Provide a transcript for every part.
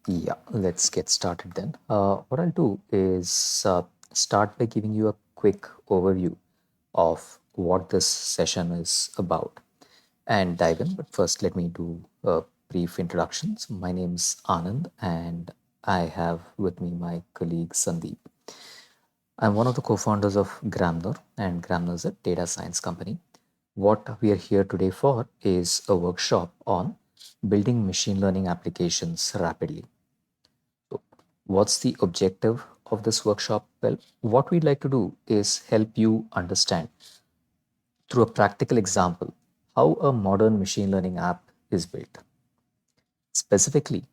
Yeah, let's get started then. What I'll do is start by giving you a quick overview of what this session is about and dive in. But first, let me do a brief introduction. So my name's Anand, and I have with me my colleague Sandeep. I'm one of the co-founders of Gramner, and Gramner is a data science company. What we are here today for is a workshop on building machine learning applications rapidly. So, what's the objective of this workshop? Well, what we'd like to do is help you understand through a practical example how a modern machine learning app is built. Specifically,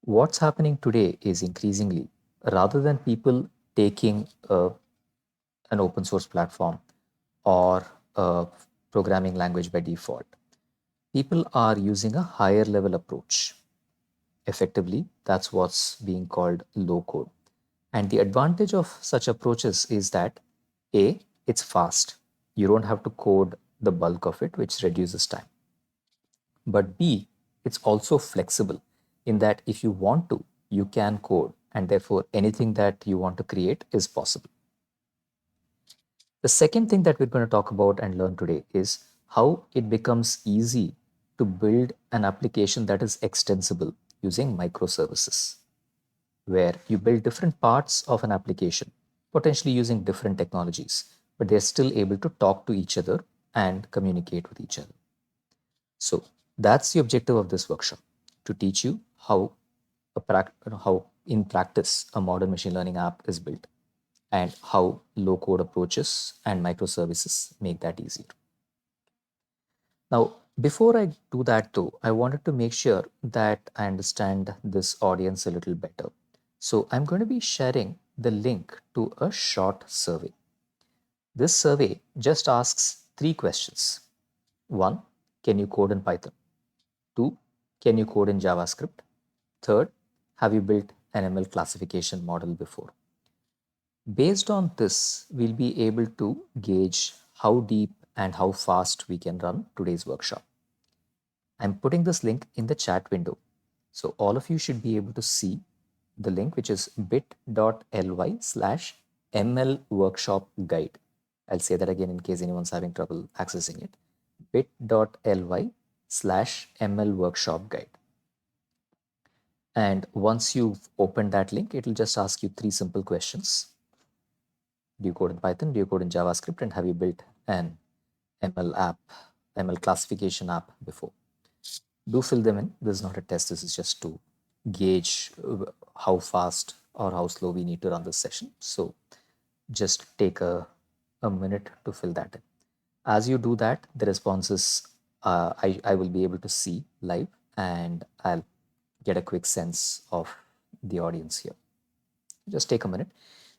what's happening today is increasingly, rather than people taking an open source platform or a programming language by default, people are using a higher level approach. Effectively, that's what's being called low code. And the advantage of such approaches is that A, it's fast. You don't have to code the bulk of it, which reduces time. But B, it's also flexible in that if you want to, you can code, and therefore anything that you want to create is possible. The second thing that we're going to talk about and learn today is how it becomes easy to build an application that is extensible using microservices, where you build different parts of an application, potentially using different technologies, but they're still able to talk to each other and communicate with each other. So that's the objective of this workshop, to teach you how in practice a modern machine learning app is built and how low code approaches and microservices make that easier. Now, before I do that though, I wanted to make sure that I understand this audience a little better. So I'm going to be sharing the link to a short survey. This survey just asks three questions. One, can you code in Python? Two, can you code in JavaScript? Third, have you built an ML classification model before? Based on this, we'll be able to gauge how deep and how fast we can run today's workshop. I'm putting this link in the chat window. So all of you should be able to see the link, which is bit.ly slash ML workshop guide. I'll say that again in case anyone's having trouble accessing it. bit.ly slash ML workshop guide. And once you've opened that link, it'll just ask you three simple questions. Do you code in Python? Do you code in JavaScript? And have you built an ML app, ML classification app before? Do fill them in. This is not a test. This is just to gauge how fast or how slow we need to run this session. So just take a minute to fill that in. As you do that, the responses I will be able to see live, and I'll get a quick sense of the audience here. Just take a minute.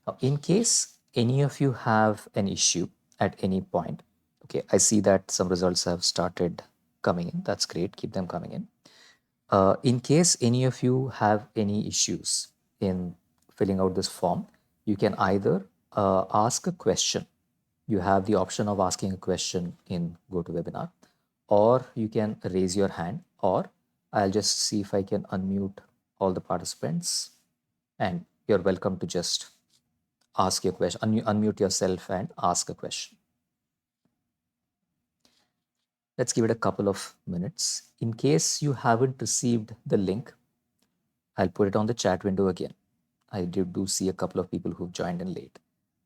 Now, in case any of you have an issue at any point, okay, I see that some results have started coming in. That's great. Keep them coming in. In case any of you have any issues in filling out this form, you can either ask a question. You have the option of asking a question in GoToWebinar, or you can raise your hand, or I'll just see if I can unmute all the participants, and you're welcome to just ask your question, unmute yourself and ask a question. Let's give it a couple of minutes. In case you haven't received the link, I'll put it on the chat window again. I do see a couple of people who've joined in late.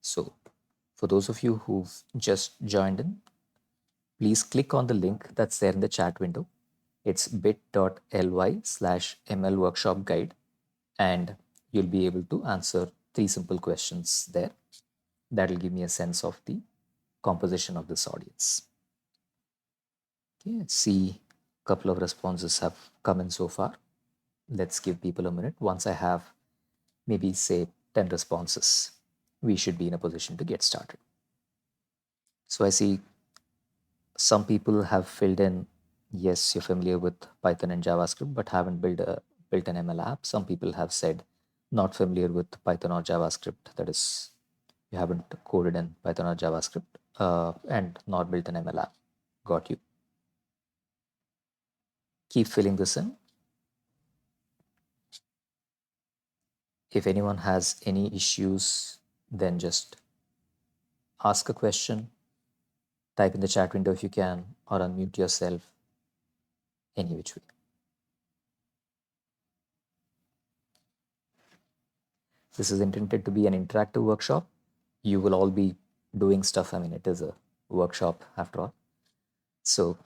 So for those of you who've just joined in, please click on the link that's there in the chat window. It's bit.ly slash ML workshop guide, and you'll be able to answer three simple questions there. That'll give me a sense of the composition of this audience. Okay, let's see, a couple of responses have come in so far. Let's give people a minute. Once I have maybe say 10 responses, we should be in a position to get started. So I see some people have filled in, yes, you're familiar with Python and JavaScript, but haven't built an ML app. Some people have said not familiar with Python or JavaScript. That is, you haven't coded in Python or JavaScript and not built an ML app. Got you. Keep filling this in. If anyone has any issues, then just ask a question, type in the chat window if you can, or unmute yourself any which way. This is intended to be an interactive workshop. You will all be doing stuff. I mean, it is a workshop after all. So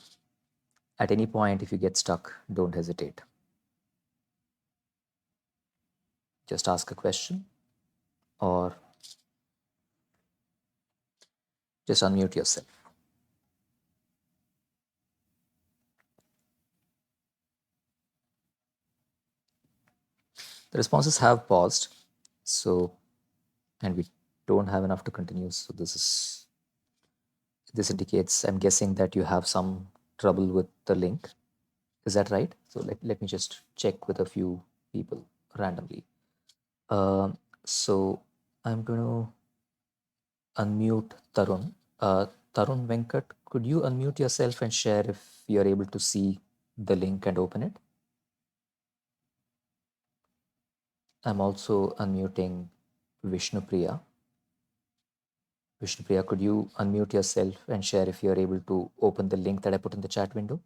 at any point, if you get stuck, don't hesitate. Just ask a question or just unmute yourself. The responses have paused. So, and we don't have enough to continue. So this indicates, I'm guessing that you have some trouble with the link. Is that right? So let me just check with a few people randomly. So I'm going to unmute Tarun. Tarun Venkat, could you unmute yourself and share if you're able to see the link and open it? I'm also unmuting Vishnupriya. Vishnupriya, could you unmute yourself and share if you're able to open the link that I put in the chat window?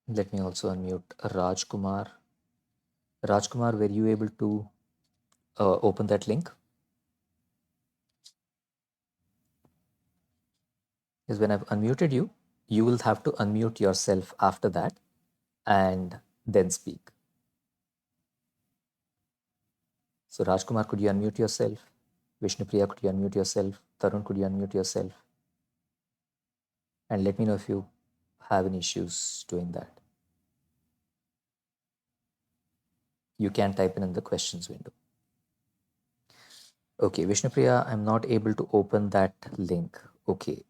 Let me also unmute Rajkumar. Rajkumar, were you able to open that link? Because when I've unmuted you, you will have to unmute yourself after that and then speak. So Rajkumar, could you unmute yourself? Vishnupriya, could you unmute yourself? Tarun, could you unmute yourself? And let me know if you have any issues doing that. You can type in the questions window. Okay, Vishnupriya, I'm not able to open that link. Okay,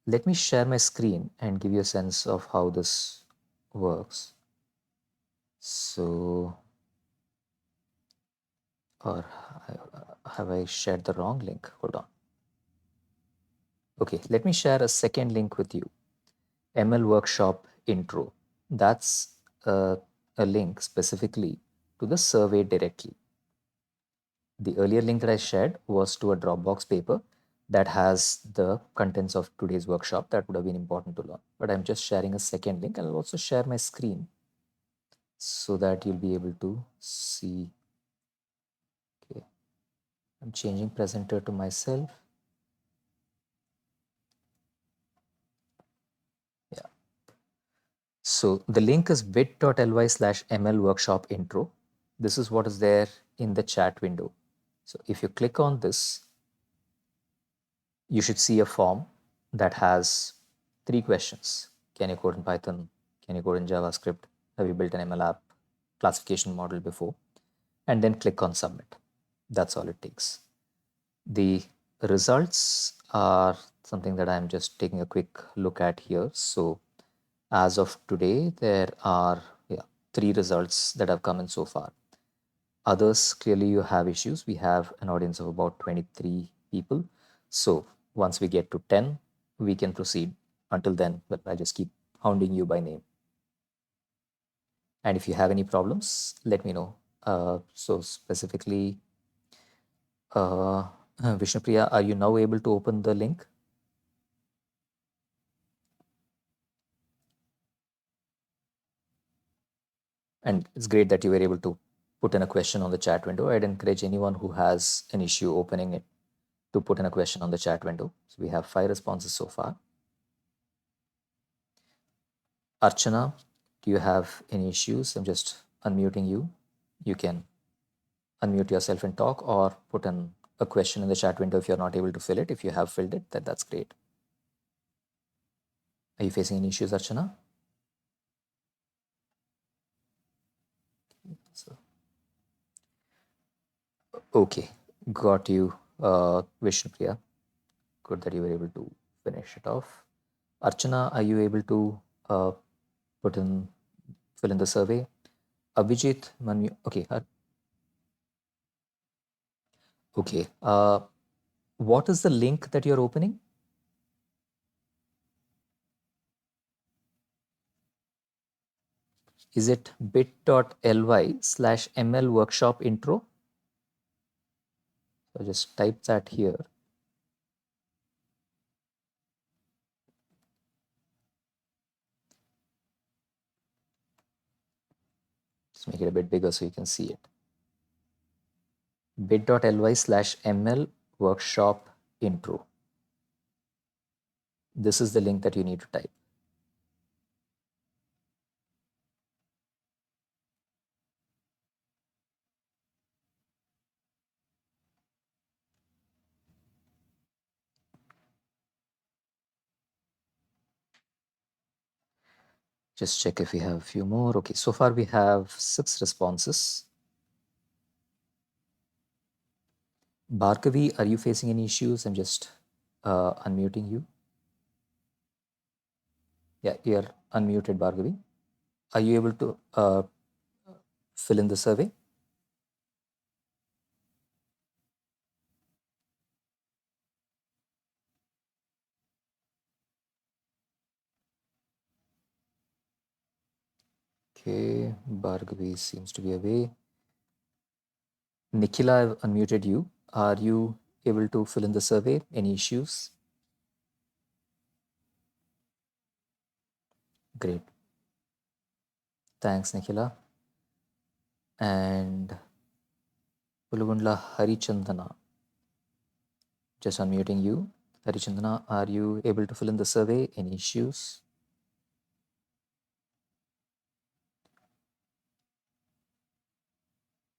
let me share my screen and give you a sense of how this works. So, or have I shared the wrong link? Hold on. Okay, let me share a second link with you. ML workshop intro. That's a link specifically to the survey directly. The earlier link that I shared was to a Dropbox paper that has the contents of today's workshop that would have been important to learn. But I'm just sharing a second link, and I'll also share my screen so that you'll be able to see. Okay, I'm changing presenter to myself. Yeah. So the link is bit.ly/ml workshop intro. This is what is there in the chat window. So if you click on this, you should see a form that has 3 questions. Can you code in Python? Can you code in JavaScript? Have you built an ML app classification model before? And then click on submit. That's all it takes. The results are something that I'm just taking a quick look at here. So as of today, there are 3 results that have come in so far. Others, clearly you have issues. We have an audience of about 23 people. So once we get to 10, we can proceed. Until then, well, I'll just keep hounding you by name. And if you have any problems, let me know. So specifically, Vishnupriya, are you now able to open the link? And it's great that you were able to put in a question on the chat window. I'd encourage anyone who has an issue opening it to put in a question on the chat window. So we have 5 responses so far. Archana, do you have any issues? I'm just unmuting you. You can unmute yourself and talk or put in a question in the chat window if you're not able to fill it. If you have filled it, that's great. Are you facing any issues, Archana? So, okay, got you, Vishnupriya. Good that you were able to finish it off. Archana, are you able to fill in the survey? Abhijit, okay, Okay. What is the link that you're opening? Is it bit.ly/ml workshop intro? So just type that here. Just make it a bit bigger so you can see it. bit.ly/ml workshop intro. This is the link that you need to type. Just check if we have a few more. Okay, so far we have 6 responses. Bhargavi, are you facing any issues? I'm just unmuting you. Yeah, you're unmuted, Bhargavi. Are you able to fill in the survey? Okay, Bhargavi seems to be away. Nikhila, I've unmuted you. Are you able to fill in the survey? Any issues? Great. Thanks, Nikhila. And Pulugundla Harichandana, just unmuting you. Harichandana, are you able to fill in the survey? Any issues?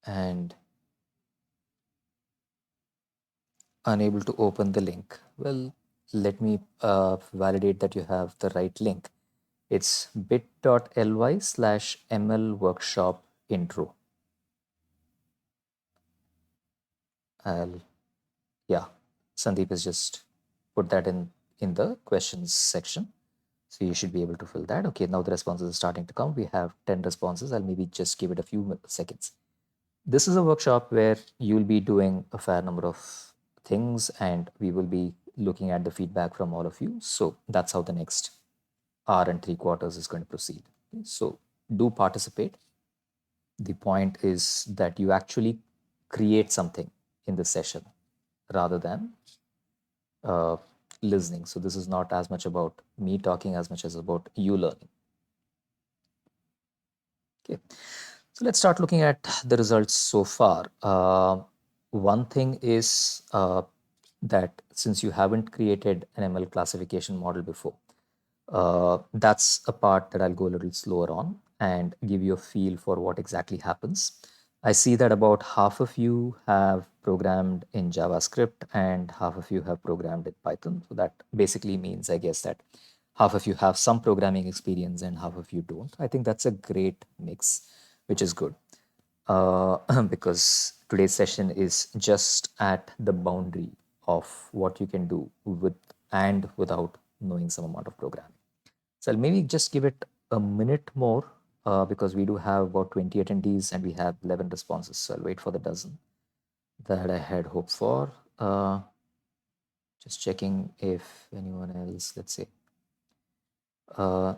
And unable to open the link. Well, let me validate that you have the right link. It's bit.ly/ml workshop intro. Yeah, Sandeep has just put that in the questions section. So you should be able to fill that. Okay, now the responses are starting to come. We have 10 responses. I'll maybe just give it a few seconds. This is a workshop where you'll be doing a fair number of things and we will be looking at the feedback from all of you. So that's how the next hour and 3/4 is going to proceed. So do participate. The point is that you actually create something in the session rather than uh, listening. So this is not as much about me talking as much as about you learning. Okay, so let's start looking at the results so far. One thing is that since you haven't created an ML classification model before, that's a part that I'll go a little slower on and give you a feel for what exactly happens. I see that about half of you have programmed in JavaScript and half of you have programmed in Python. So that basically means, I guess, that half of you have some programming experience and half of you don't. I think that's a great mix, which is good because today's session is just at the boundary of what you can do with and without knowing some amount of programming. So I'll maybe just give it a minute more because we do have about 20 attendees and we have 11 responses. So I'll wait for the dozen that I had hoped for. Just checking if anyone else, let's say, uh,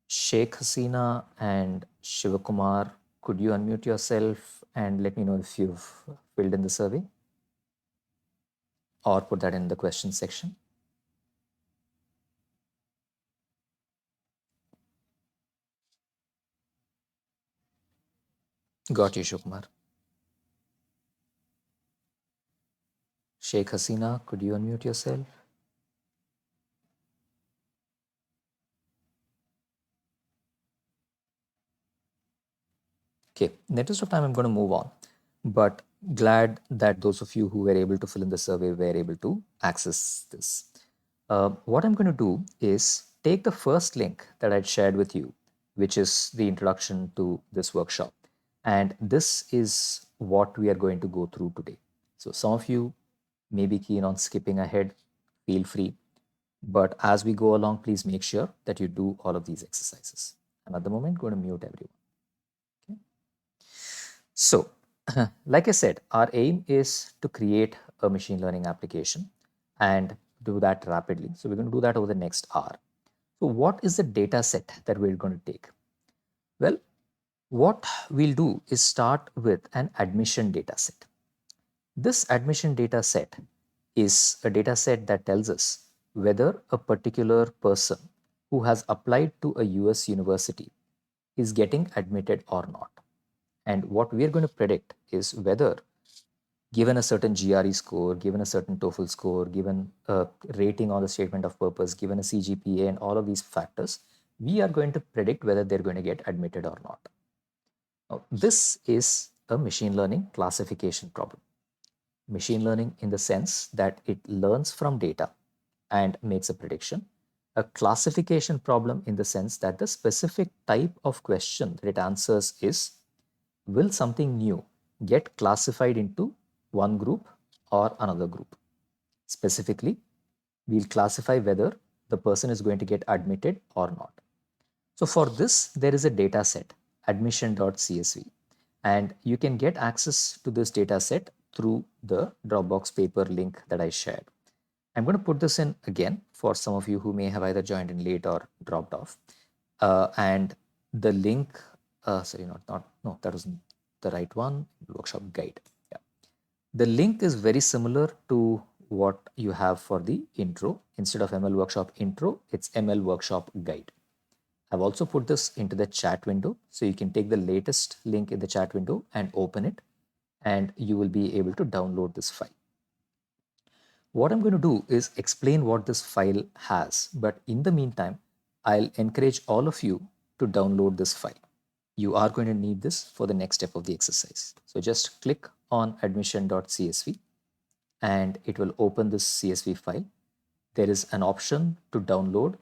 Sheikh Hasina and Shivakumar, could you unmute yourself and let me know if you've filled in the survey or put that in the question section? Got you, Shivakumar. Sheikh Hasina, could you unmute yourself? Okay, in the interest of time, I'm going to move on. But glad that those of you who were able to fill in the survey were able to access this. What I'm going to do is take the first link that I'd shared with you, which is the introduction to this workshop. And this is what we are going to go through today. So some of you may be keen on skipping ahead, feel free. But as we go along, please make sure that you do all of these exercises. I'm at the moment going to mute everyone. Okay. So Like I said, our aim is to create a machine learning application and do that rapidly. So we're going to do that over the next hour. So what is the data set that we're going to take? Well, what we'll do is start with an admission data set. This admission data set is a data set that tells us whether a particular person who has applied to a US university is getting admitted or not. And what we are going to predict is whether, given a certain GRE score, given a certain TOEFL score, given a rating on the statement of purpose, given a CGPA, and all of these factors, we are going to predict whether they're going to get admitted or not. Now, this is a machine learning classification problem. Machine learning in the sense that it learns from data and makes a prediction. A classification problem in the sense that the specific type of question that it answers is, will something new get classified into one group or another group? Specifically, we'll classify whether the person is going to get admitted or not. So for this, there is a data set, admission.csv, and you can get access to this data set through the Dropbox paper link that I shared. I'm going to put this in again for some of you who may have either joined in late or dropped off. And the link, sorry, no, that wasn't the right one, workshop guide. Yeah. The link is very similar to what you have for the intro. Instead of ML Workshop intro, it's ML Workshop guide. I've also put this into the chat window, so you can take the latest link in the chat window and open it, and you will be able to download this file. What I'm going to do is explain what this file has, but in the meantime, I'll encourage all of you to download this file. You are going to need this for the next step of the exercise. So just click on admission.csv and it will open this CSV file. There is an option to download,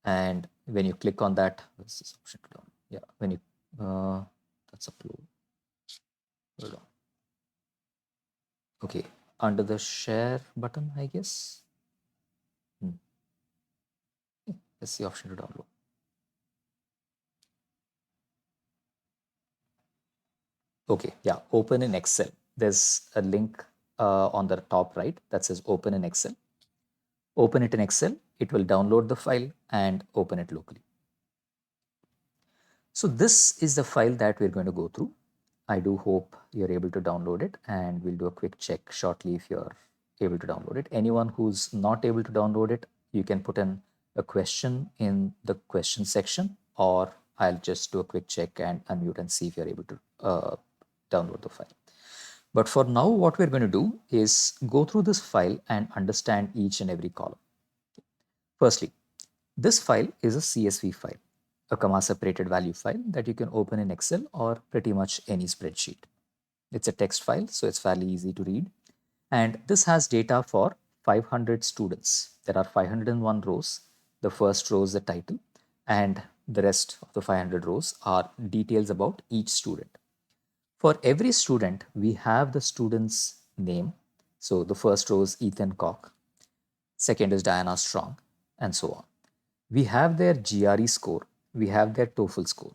and when you click on that, what's this option to download? Yeah, when you, that's upload. Hold on. Okay, under the share button, I guess. That's the option to download. Okay, yeah, open in Excel. There's a link on the top right that says open in Excel. Open it in Excel, it will download the file and open it locally. So this is the file that we're going to go through. I do hope you're able to download it, and we'll do a quick check shortly if you're able to download it. Anyone who's not able to download it, you can put in a question in the question section, or I'll just do a quick check and unmute and see if you're able to download the file. But for now, what we're going to do is go through this file and understand each and every column. Firstly, this file is a CSV file, a comma separated value file that you can open in Excel or pretty much any spreadsheet. It's a text file, so it's fairly easy to read. And this has data for 500 students. There are 501 rows. The first row is the title, and the rest of the 500 rows are details about each student. For every student, we have the student's name. So the first row is Ethan Koch, second is Diana Strong, and so on. We have their GRE score, we have their TOEFL score.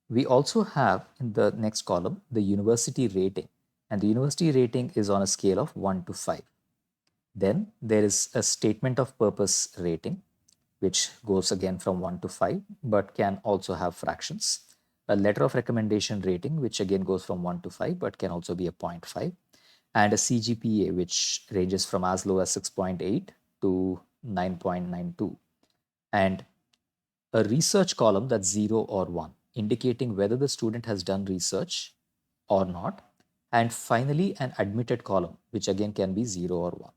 We also have in the next column the university rating, and the university rating is on a scale of 1 to 5. Then there is a statement of purpose rating, which goes again from 1 to 5, but can also have fractions. A letter of recommendation rating, which again goes from 1 to 5, but can also be a 0.5. And a CGPA, which ranges from as low as 6.8 to 9.92. And a research column that's 0 or 1, indicating whether the student has done research or not. And finally, an admitted column, which again can be 0 or 1.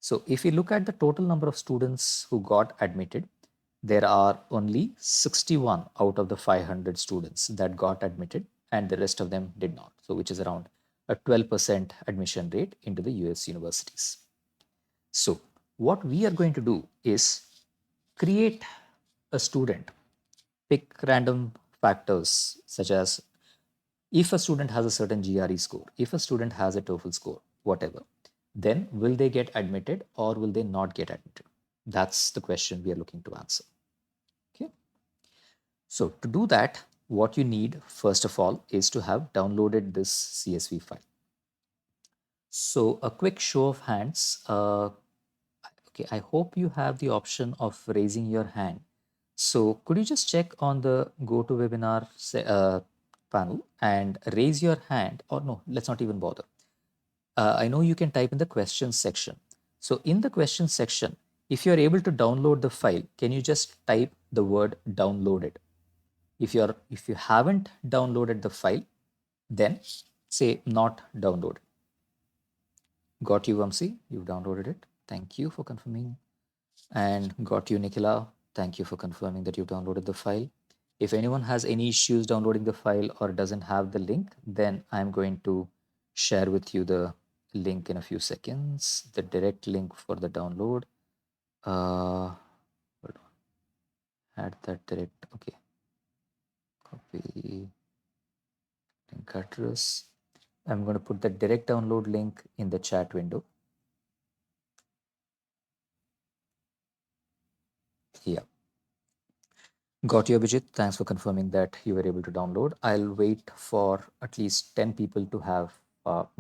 So if you look at the total number of students who got admitted, there are only 61 out of the 500 students that got admitted, and the rest of them did not. So which is around a 12% admission rate into the US universities. So what we are going to do is create a student, pick random factors such as if a student has a certain GRE score, if a student has a TOEFL score, whatever, then will they get admitted or will they not get admitted? That's the question we are looking to answer. Okay. So to do that, what you need first of all is to have downloaded this CSV file. So a quick show of hands. Okay, I hope you have the option of raising your hand. So could you just check on the GoToWebinar panel and raise your hand, or no, let's not even bother. I know you can type in the questions section. So in the questions section, if you're able to download the file, can you just type the word downloaded? If you haven't downloaded the file, then say not downloaded. Got you, Vamsi. You've downloaded it. Thank you for confirming. And got you, Nikhila. Thank you for confirming that you've downloaded the file. If anyone has any issues downloading the file or doesn't have the link, then I'm going to share with you the link in a few seconds, the direct link for the download. Hold on. Add that direct. Okay. Copy link address. I'm going to put the direct download link in the chat window. Yeah. Got you, Abhijit. Thanks for confirming that you were able to download. I'll wait for at least 10 people to have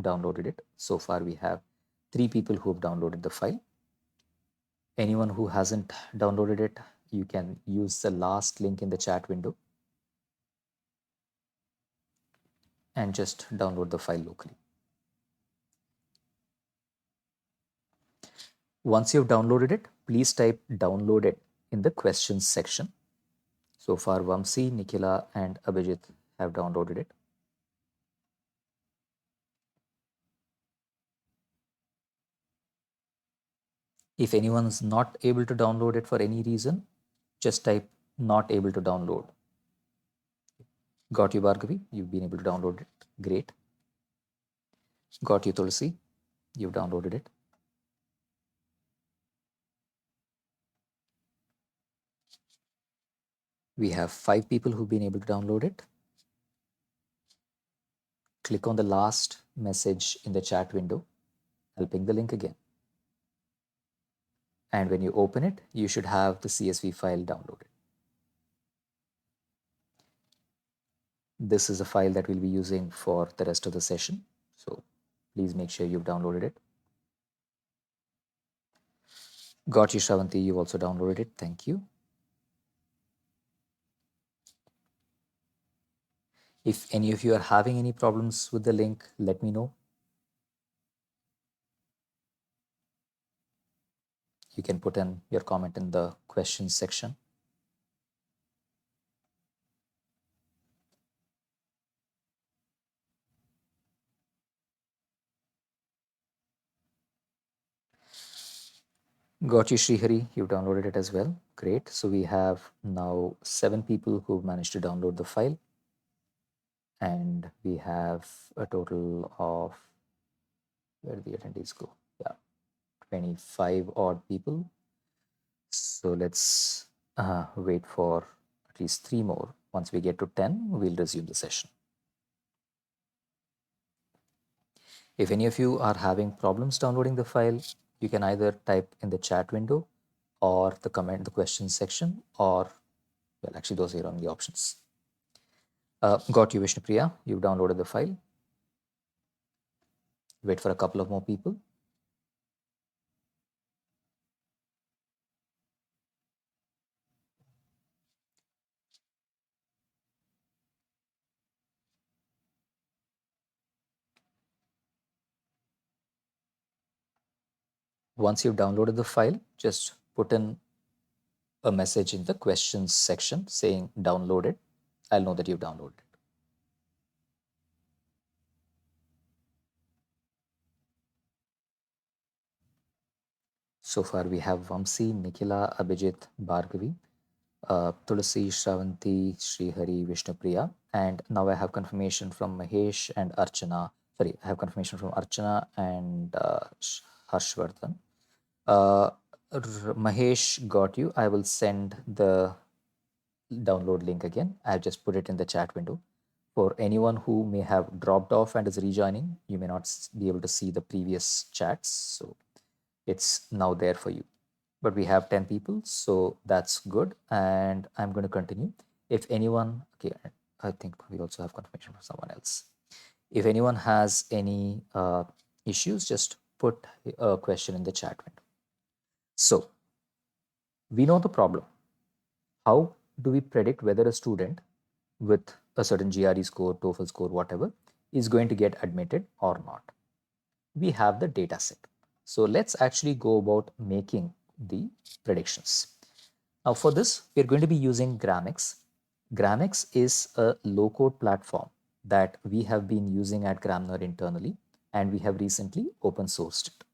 downloaded it. So far, we have 3 people who have downloaded the file. Anyone who hasn't downloaded it, you can use the last link in the chat window and just download the file locally. Once you've downloaded it, please type downloaded in the questions section. So far, Vamsi, Nikhila, and Abhijit have downloaded it. If anyone's not able to download it for any reason, just type not able to download. Got you, Bhargavi. You've been able to download it. Great. Got you, Tulsi. You've downloaded it. We have 5 people who've been able to download it. Click on the last message in the chat window. I'll ping the link again. And when you open it, you should have the CSV file downloaded. This is a file that we'll be using for the rest of the session. So please make sure you've downloaded it. Got you, Shravanti. You've also downloaded it. Thank you. If any of you are having any problems with the link, let me know. You can put in your comment in the questions section. Got you, Srihari. You've downloaded it as well. Great. So we have now 7 people who've managed to download the file. And we have a total of, where did the attendees go? Yeah, 25 odd people. So let's wait for at least 3 more. Once we get to 10, we'll resume the session. If any of you are having problems downloading the file, you can either type in the chat window or the question section, or, well, actually those are your only options. Got you, Vishnupriya. You've downloaded the file. Wait for a couple of more people. Once you've downloaded the file, just put in a message in the questions section saying downloaded. I'll know that you've downloaded it. So far we have Vamsi, Nikhila, Abhijit, Bhargavi, Tulasi, Shravanti, Srihari, Vishnupriya, and now I have confirmation from Mahesh and Archana. Sorry, I have confirmation from Archana and Harshvardhan. Mahesh, got you. I will send the download link again. I've just put it in the chat window. For anyone who may have dropped off and is rejoining, you may not be able to see the previous chats. So it's now there for you. But we have 10 people, so that's good. And I'm going to continue. If anyone, okay, I think we also have confirmation from someone else. If anyone has any issues, just put a question in the chat window. So we know the problem. How do we predict whether a student with a certain GRE score, TOEFL score, whatever, is going to get admitted or not? We have the data set. So let's actually go about making the predictions. Now for this, we're going to be using Gramix. Gramix is a low-code platform that we have been using at Gramnar internally, and we have recently open sourced it.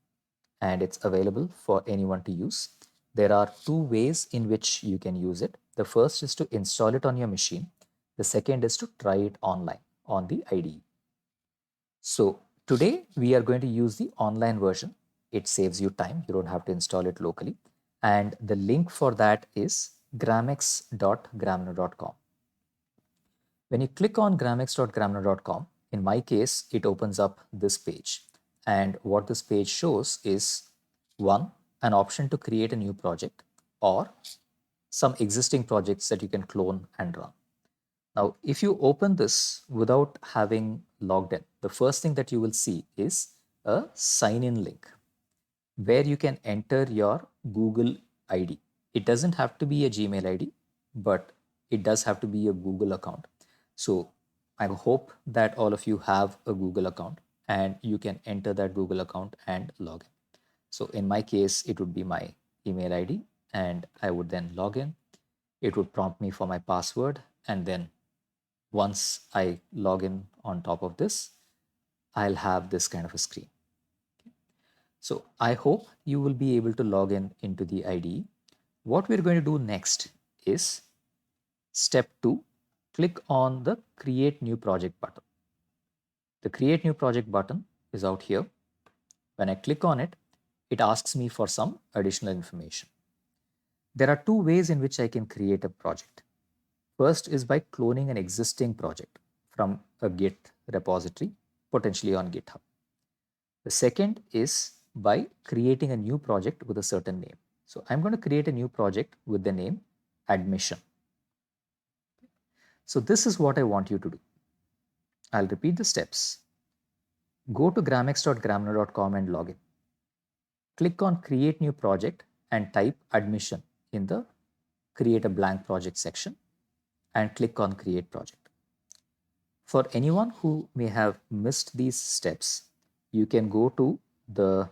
And it's available for anyone to use. There are two ways in which you can use it. The first is to install it on your machine. The second is to try it online on the IDE. So today we are going to use the online version. It saves you time. You don't have to install it locally. And the link for that is gramix.gramnar.com. When you click on gramix.gramnar.com, in my case, it opens up this page. And what this page shows is one, an option to create a new project or some existing projects that you can clone and run. Now, if you open this without having logged in, the first thing that you will see is a sign in link where you can enter your Google ID. It doesn't have to be a Gmail ID, but it does have to be a Google account. So I hope that all of you have a Google account and you can enter that Google account and log in. So in my case, it would be my email ID and I would then log in. It would prompt me for my password, and then once I log in on top of this, I'll have this kind of a screen. So I hope you will be able to log in into the IDE. What we're going to do next is step 2, click on the create new project button. The create new project button is out here. When I click on it, it asks me for some additional information. There are two ways in which I can create a project. First is by cloning an existing project from a Git repository, potentially on GitHub. The second is by creating a new project with a certain name. So I'm going to create a new project with the name admission. So this is what I want you to do. I'll repeat the steps. Go to gramix.gramnar.com and log in. Click on create new project and type admission in the create a blank project section and click on create project. For anyone who may have missed these steps, you can go to the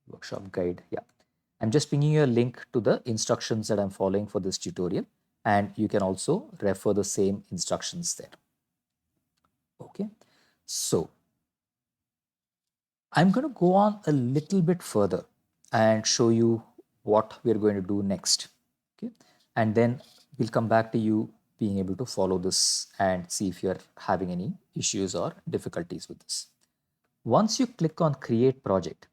workshop guide. Yeah, I'm just pinging you a link to the instructions that I'm following for this tutorial, and you can also refer the same instructions there. Okay, so I'm going to go on a little bit further and show you what we're going to do next. Okay, and then we'll come back to you being able to follow this and see if you're having any issues or difficulties with this. Once you click on create project,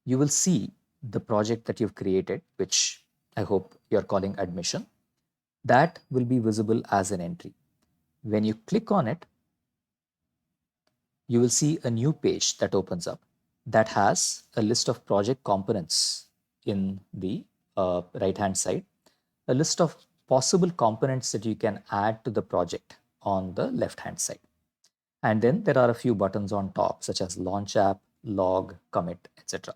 you will see the project that you've created, which I hope you're calling admission. That will be visible as an entry. When you click on it, you will see a new page that opens up that has a list of project components in the right hand side, a list of possible components that you can add to the project on the left hand side. And then there are a few buttons on top, such as launch app, log, commit, etc.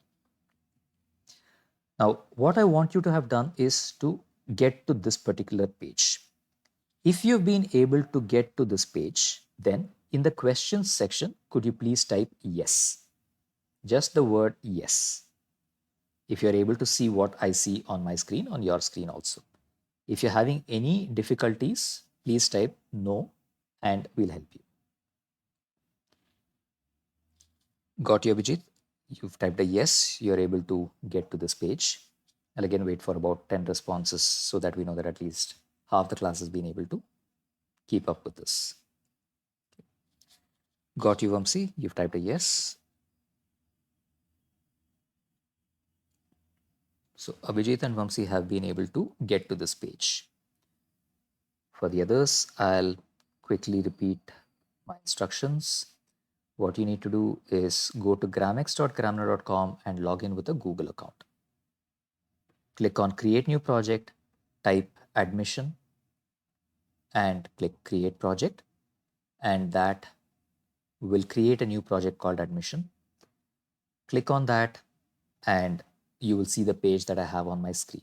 Now, what I want you to have done is to get to this particular page. If you've been able to get to this page, then in the questions section, could you please type yes? Just the word yes. If you're able to see what I see on my screen, on your screen also. If you're having any difficulties, please type no and we'll help you. Got you, Abhijit? You've typed a yes, you're able to get to this page. I'll again wait for about 10 responses so that we know that at least half the class has been able to keep up with this. Got you, Vamsi? You've typed a yes. So Abhijit and Vamsi have been able to get to this page. For the others, I'll quickly repeat my instructions. What you need to do is go to gramix.gramnar.com and log in with a Google account. Click on create new project, type admission and click create project, and that will create a new project called admission. Click on that and you will see the page that I have on my screen.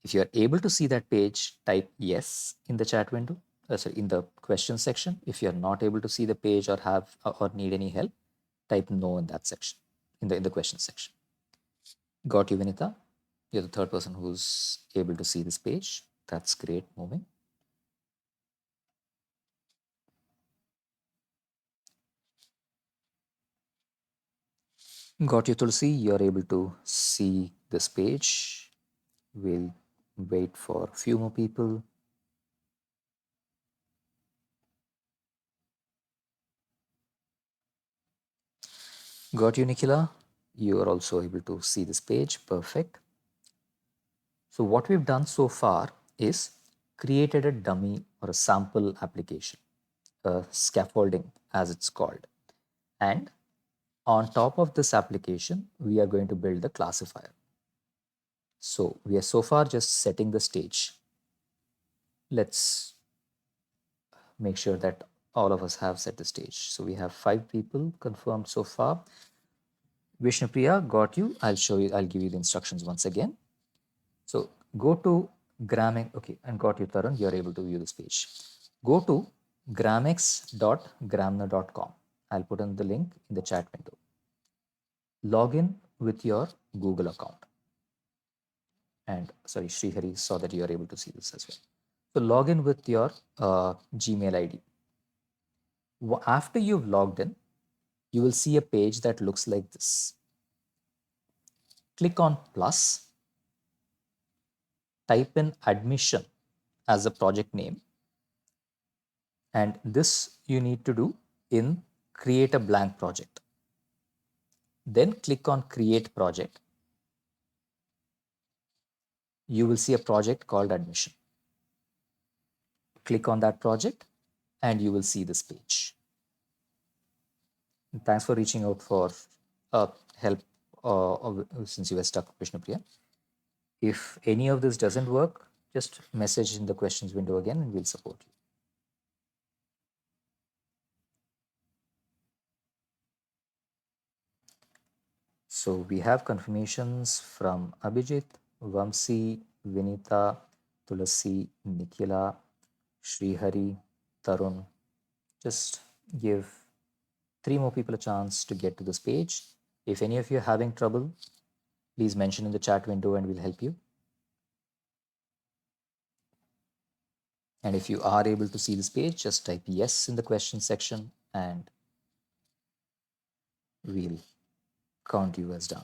If you are able to see that page, type yes in the chat window, sorry, in the question section. If you are not able to see the page or have or need any help, type no in that section, in the question section. Got you, Vinita? You're the third person who's able to see this page. That's great. Moving. Got you, Tulsi. You're able to see this page. We'll wait for a few more people. Got you, Nikhila. You are also able to see this page. Perfect. So what we've done so far is created a dummy or a sample application, a scaffolding as it's called. And on top of this application, we are going to build the classifier. So we are so far just setting the stage. Let's make sure that all of us have set the stage. So we have 5 people confirmed so far. Vishnupriya, got you. I'll show you, I'll give you the instructions once again. So go to Gramex, okay, and got you, Tarun, you're able to view this page. Go to gramex.gramner.com. I'll put in the link in the chat window. Log in with your Google account. And sorry, Srihari saw that you are able to see this as well. So log in with your Gmail ID. After you've logged in, you will see a page that looks like this. Click on plus, type in admission as a project name, and this you need to do in create a blank project. Then click on create project. You will see a project called admission. Click on that project and you will see this page. And thanks for reaching out for help since you were stuck, Vishnupriya. If any of this doesn't work, just message in the questions window again and we'll support you. So we have confirmations from Abhijit, Vamsi, Vinita, Tulasi, Nikhila, Srihari, Tarun. Just give 3 more people a chance to get to this page. If any of you are having trouble, please mention in the chat window and we'll help you. And if you are able to see this page, just type yes in the question section and we'll count you as done.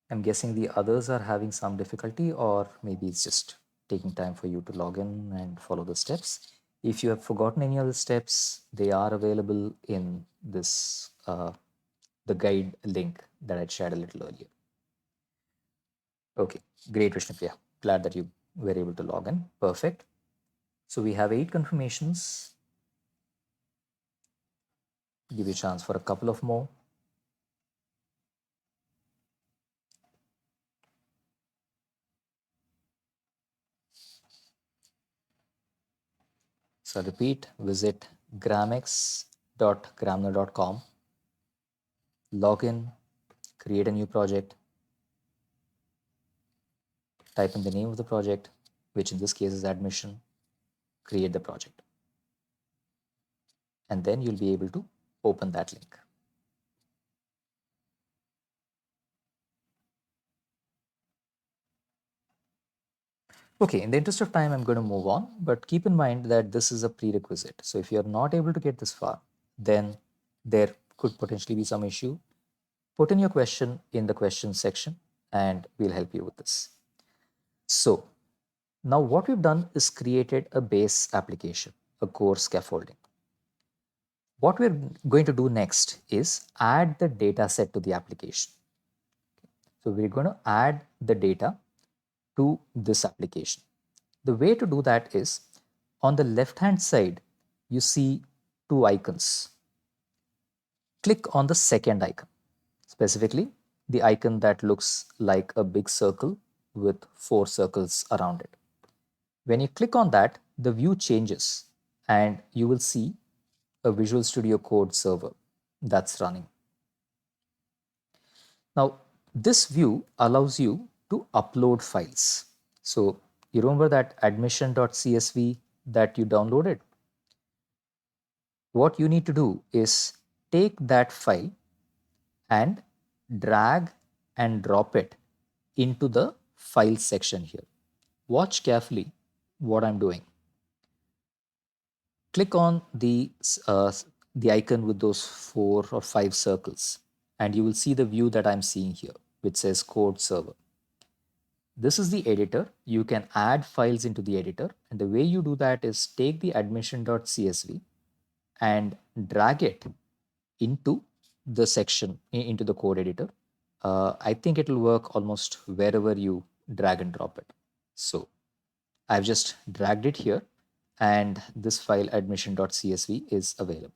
I'm guessing the others are having some difficulty, or maybe it's just taking time for you to log in and follow the steps. If you have forgotten any of the steps, they are available in this the guide link that I shared a little earlier. Okay, great, Vishnupriya. Glad that you were able to log in. Perfect. So we have 8 confirmations. Give you a chance for a couple of more. So repeat, visit gramex.gramner.com, log in, create a new project, type in the name of the project, which in this case is admission, create the project. And then you'll be able to open that link. Okay, in the interest of time, I'm going to move on, but keep in mind that this is a prerequisite. So if you're not able to get this far, then there could potentially be some issue. Put in your question in the question section and we'll help you with this. So now what we've done is created a base application, a core scaffolding. What we're going to do next is add the data set to the application. So we're going to add the data to this application. The way to do that is on the left hand side, you see 2 icons. Click on the second icon. specifically the icon that looks like a big circle with four circles around it. When you click on that, the view changes and you will see a Visual Studio Code server that's running. Now, this view allows you to upload files. So you remember that admission.csv that you downloaded? What you need to do is take that file and drag and drop it into the file section here. Watch carefully what I'm doing. Click on the icon with those 4 or 5 circles and you will see the view that I'm seeing here, which says code server. This is the editor. You can add files into the editor. And the way you do that is take the admission.csv and drag it into the section, into the code editor. I think it will work almost wherever you drag and drop it. So I've just dragged it here and this file admission.csv is available.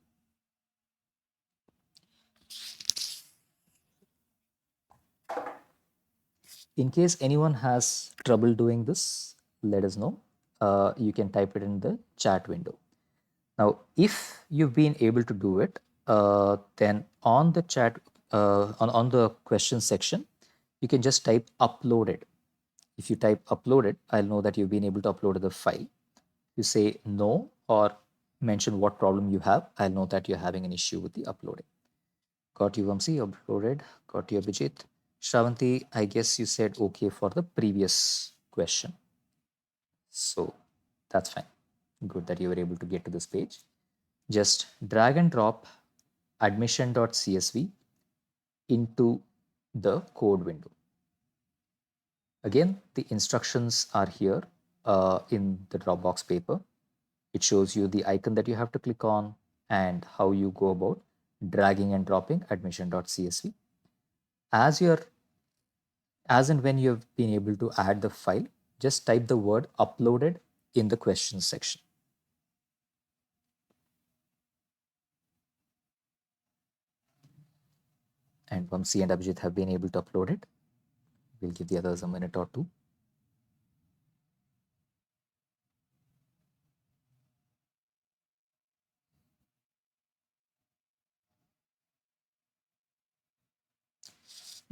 In case anyone has trouble doing this, let us know. You can type it in the chat window. Now, if you've been able to do it, then on the chat, on the question section, you can just type uploaded. If you type uploaded, I'll know that you've been able to upload the file. You say no or mention what problem you have, I'll know that you're having an issue with the uploading. Got you, Vamsi, uploaded. Got you, Abhijit. Shravanti, I guess you said okay for the previous question. So that's fine. Good that you were able to get to this page. Just drag and drop admission.csv into the code window. Again, the instructions are here in the Dropbox paper. It shows you the icon that you have to click on and how you go about dragging and dropping admission.csv. As and when you have been able to add the file, just type the word uploaded in the questions section. And Vamsi and Abhijit have been able to upload it. We'll give the others a minute or two.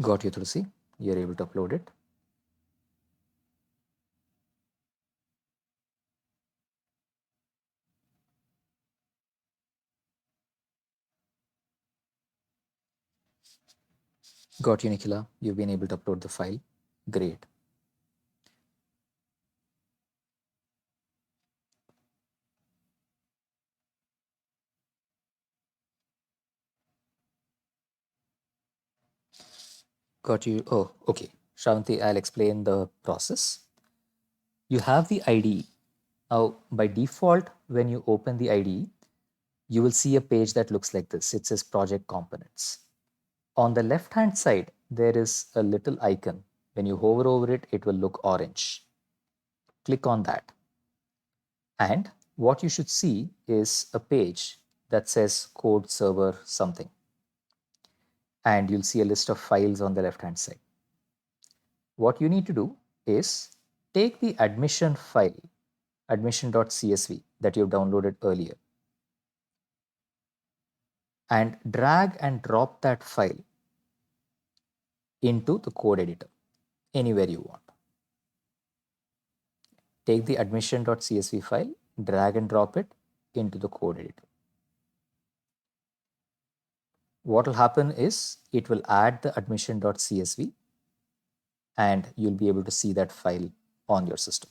Got you, Tulsi. You're able to upload it. Got you, Nikhila. You've been able to upload the file. Great. Got you. Oh, okay. Shravanti, I'll explain the process. You have the IDE. Now, by default, when you open the IDE, you will see a page that looks like this. It says project components. On the left-hand side, there is a little icon. When you hover over it, it will look orange. Click on that. And what you should see is a page that says code server something. And you'll see a list of files on the left-hand side. What you need to do is take the admission file, admission.csv that you've downloaded earlier, and drag and drop that file into the code editor anywhere you want. Take the admission.csv file, drag and drop it into the code editor. What will happen is it will add the admission.csv and you'll be able to see that file on your system.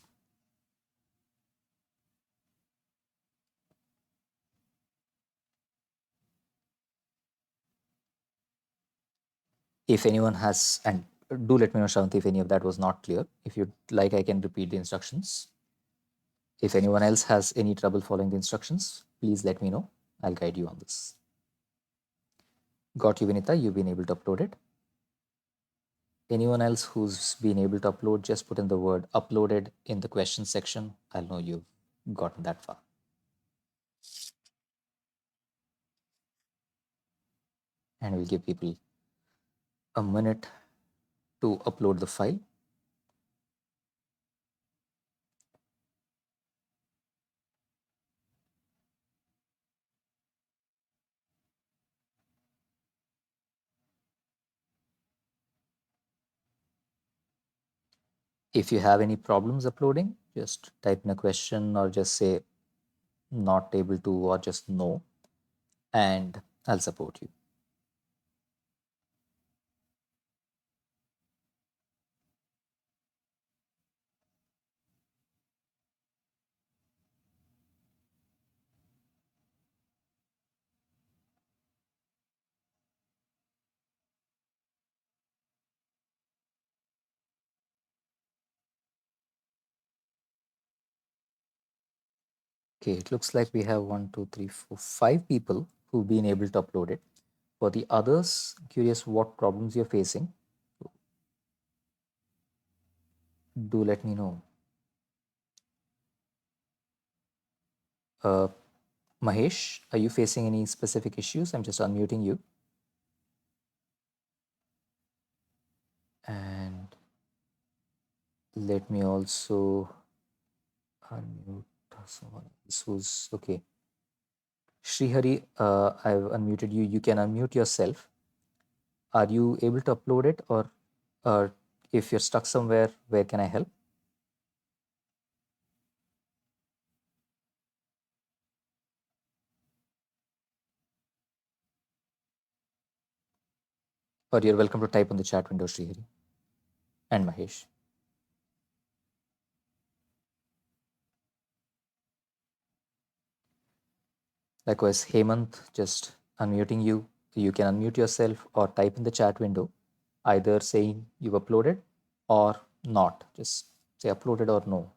If anyone has, and do let me know, Shravanti, if any of that was not clear. If you'd like, I can repeat the instructions. If anyone else has any trouble following the instructions, please let me know. I'll guide you on this. Got you, Vinita. You've been able to upload it. Anyone else who's been able to upload, just put in the word uploaded in the question section. I'll know you've gotten that far. And we'll give people a minute to upload the file. If you have any problems uploading, just type in a question or just say not able to or just no, and I'll support you. Okay, it looks like we have one, two, three, four, five people who've been able to upload it. For the others, curious what problems you're facing, do let me know. Uh, Mahesh, are you facing any specific issues? I'm just unmuting you. And let me also unmute someone else who's okay. Srihari, I've unmuted you. You can unmute yourself. Are you able to upload it, or if you're stuck somewhere, where can I help? Or you're welcome to type on the chat window, Srihari and Mahesh. Likewise, Hemant, just unmuting you. You can unmute yourself or type in the chat window, either saying you've uploaded or not. Just say uploaded or no.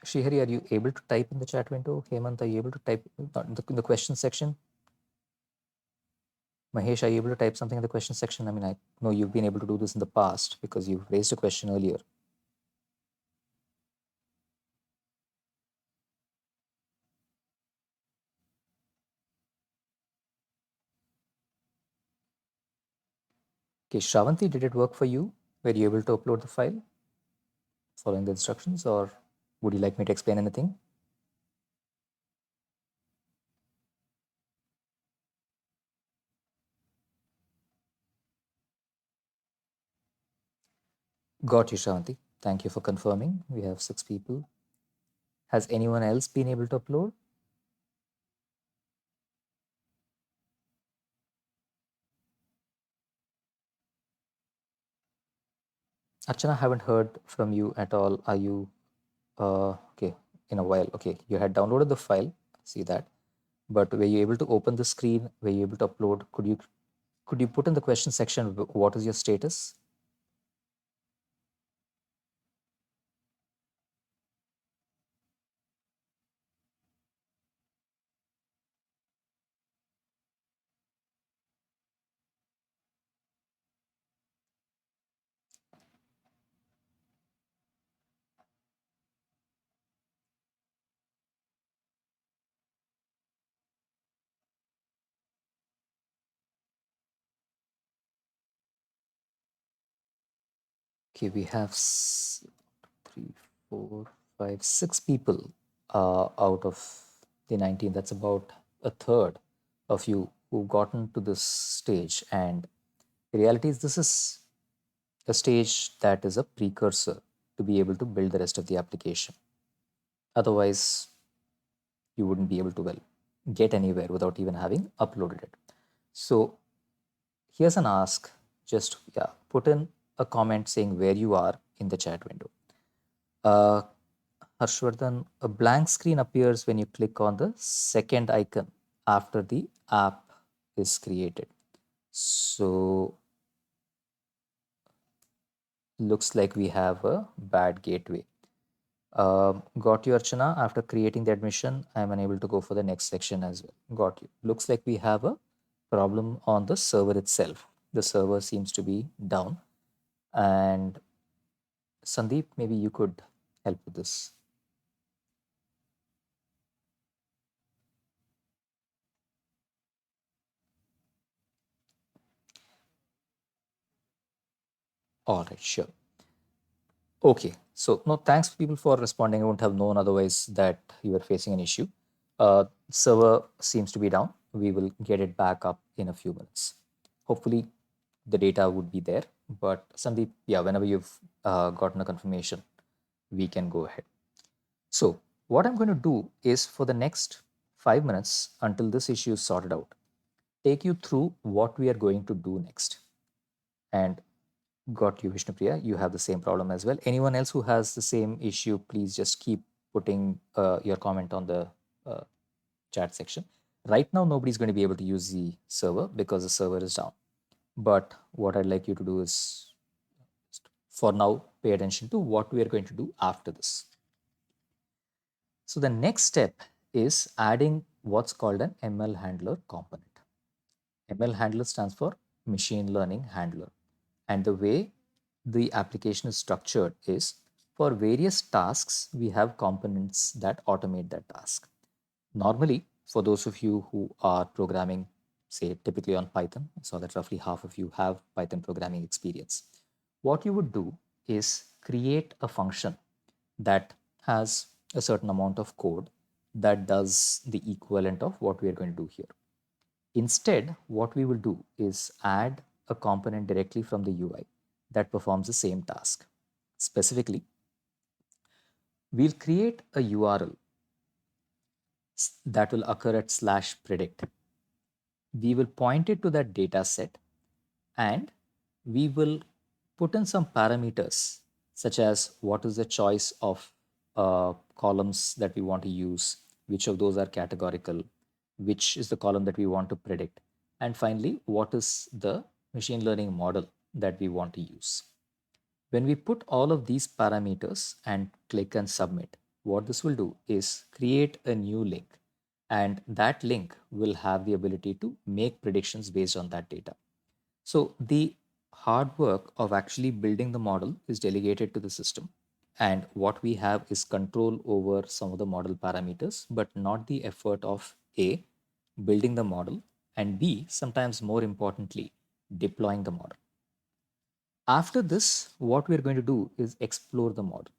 Srihari, are you able to type in the chat window? Hemant, are you able to type in the question section? Mahesh, are you able to type something in the question section? I mean, I know you've been able to do this in the past because you've raised a question earlier. Okay, Shravanti, did it work for you? Were you able to upload the file following the instructions, or would you like me to explain anything? Got you, Shravanti. Thank you for confirming. We have 6 people. Has anyone else been able to upload? Archana, haven't heard from you at all. Are you okay? In a while. Okay, you had downloaded the file. See that, but were you able to open the screen? Were you able to upload? Could you put in the question section what is your status? Okay, we have 3, 4, 5, 6 people out of the 19. That's about a third of you who've gotten to this stage. And the reality is, this is a stage that is a precursor to be able to build the rest of the application. Otherwise, you wouldn't be able to get anywhere without even having uploaded it. So here's an ask. Just put in a comment saying where you are in the chat window. Uh, Harshvardhan, a blank screen appears when you click on the second icon after the app is created. So looks like we have a bad gateway. Got you, Archana. After creating the admission, I'm unable to go for the next section as well. Got you. Looks like we have a problem on the server itself. the server seems to be down. And Sandeep, maybe you could help with this. All right, sure. Okay, so no, thanks people for responding. I wouldn't have known otherwise that you were facing an issue. Server seems to be down. We will get it back up in a few minutes. Hopefully, the data would be there. But Sandeep, yeah, whenever you've gotten a confirmation, we can go ahead. So, what I'm going to do is for the next 5 minutes until this issue is sorted out, take you through what we are going to do next. And got you, Vishnupriya. You have the same problem as well. Anyone else who has the same issue, please just keep putting your comment on the uh, chat section. Right now, nobody's going to be able to use the server because the server is down. But what I'd like you to do is, for now, pay attention to what we are going to do after this. So the next step is adding what's called an ML handler component. ML handler stands for machine learning handler. And the way the application is structured is for various tasks, we have components that automate that task. Normally, for those of you who are programming, say typically on Python, I saw that roughly half of you have Python programming experience. What you would do is create a function that has a certain amount of code that does the equivalent of what we are going to do here. Instead, what we will do is add a component directly from the UI that performs the same task. Specifically, we'll create a URL that will occur at slash predict. We will point it to that data set and we will put in some parameters such as what is the choice of columns that we want to use, which of those are categorical, which is the column that we want to predict, and finally, what is the machine learning model that we want to use. When we put all of these parameters and click and submit, what this will do is create a new link. And that link will have the ability to make predictions based on that data. So the hard work of actually building the model is delegated to the system. And what we have is control over some of the model parameters, but not the effort of A, building the model, and B, sometimes more importantly, deploying the model. After this, what we're going to do is explore the model.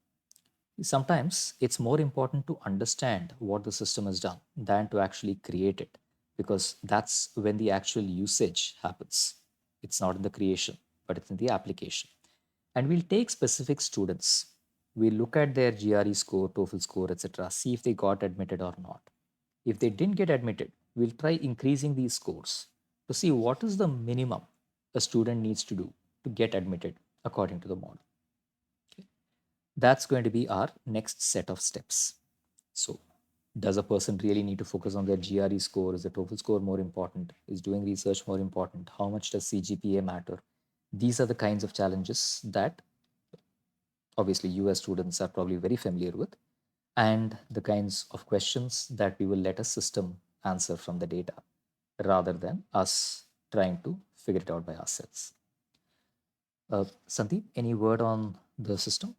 Sometimes it's more important to understand what the system has done than to actually create it, because that's when the actual usage happens. It's not in the creation, but it's in the application. And we'll take specific students. We'll look at their GRE score, TOEFL score, etc., see if they got admitted or not. If they didn't get admitted, we'll try increasing these scores to see what is the minimum a student needs to do to get admitted according to the model. Okay. That's going to be our next set of steps. So, does a person really need to focus on their GRE score? Is the TOEFL score more important? Is doing research more important? How much does CGPA matter? These are the kinds of challenges that obviously US students are probably very familiar with, and the kinds of questions that we will let a system answer from the data rather than us trying to figure it out by ourselves. Sandeep, any word on the system?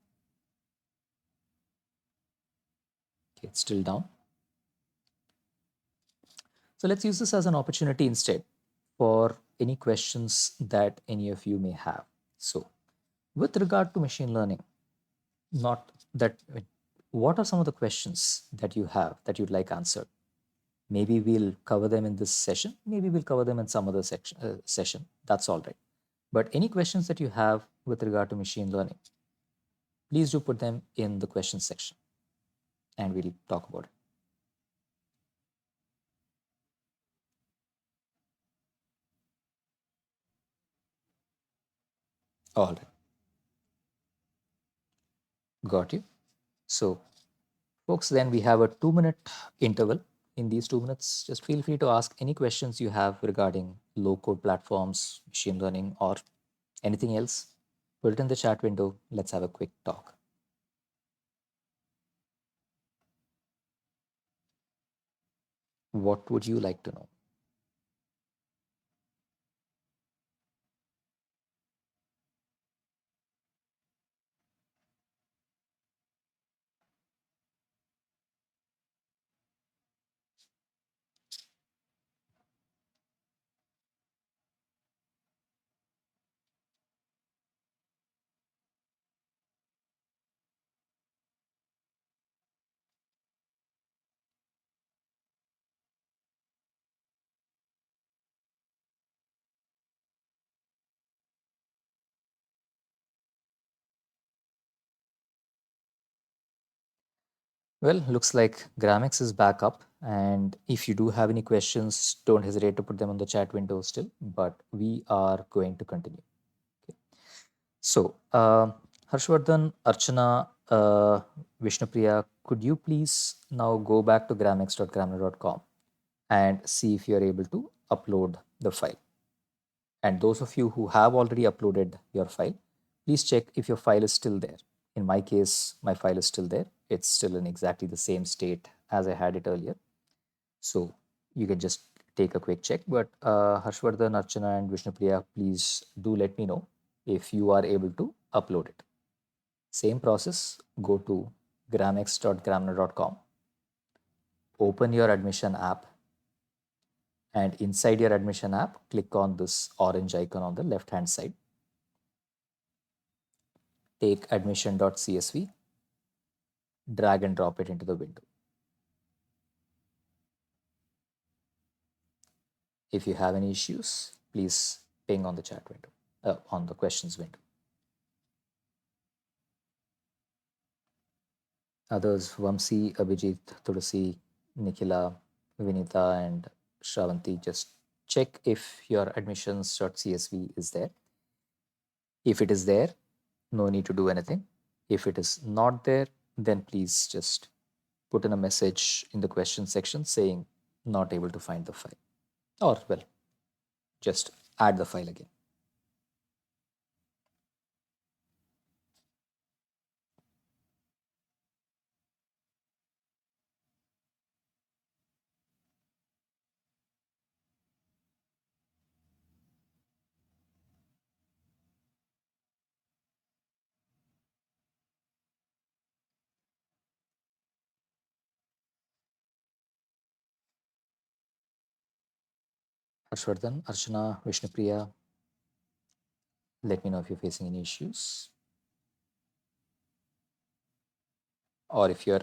Okay, it's still down. So let's use this as an opportunity instead for any questions that any of you may have. So, with regard to machine learning, not that, what are some of the questions that you have that you'd like answered? Maybe we'll cover them in this session. Maybe we'll cover them in some other session. That's all right. But any questions that you have with regard to machine learning, please do put them in the questions section and we'll talk about it. All right. Got you. So, folks, then we have a 2 minute interval. In these 2 minutes, just feel free to ask any questions you have regarding low code platforms, machine learning, or anything else. Put it in the chat window. Let's have a quick talk. What would you like to know? Well, looks like Gramex is back up. And if you do have any questions, don't hesitate to put them on the chat window still. But we are going to continue. Okay. So, Harshvardhan, Archana, Vishnupriya, could you please now go back to gramex.grammarly.com and see if you are able to upload the file? And those of you who have already uploaded your file, please check if your file is still there. In my case, my file is still there. It's still in exactly the same state as I had it earlier. So you can just take a quick check. But Harshvardhan, Archana, and Vishnupriya, please do let me know if you are able to upload it. Same process, go to gramex.grammarly.com, open your admission app, and inside your admission app, click on this orange icon on the left hand side. Take admission.csv, drag and drop it into the window. If you have any issues, please ping on the chat window, on the questions window. Others, Vamsi, Abhijit, Tulasi, Nikhila, Vinita, and Shravanti, just check if your admissions.csv is there. If it is there, no need to do anything. If it is not there, then please just put in a message in the question section saying not able to find the file. Or, well, just add the file again. Harshvardhan, Archana, Vishnupriya, let me know if you're facing any issues. Or if you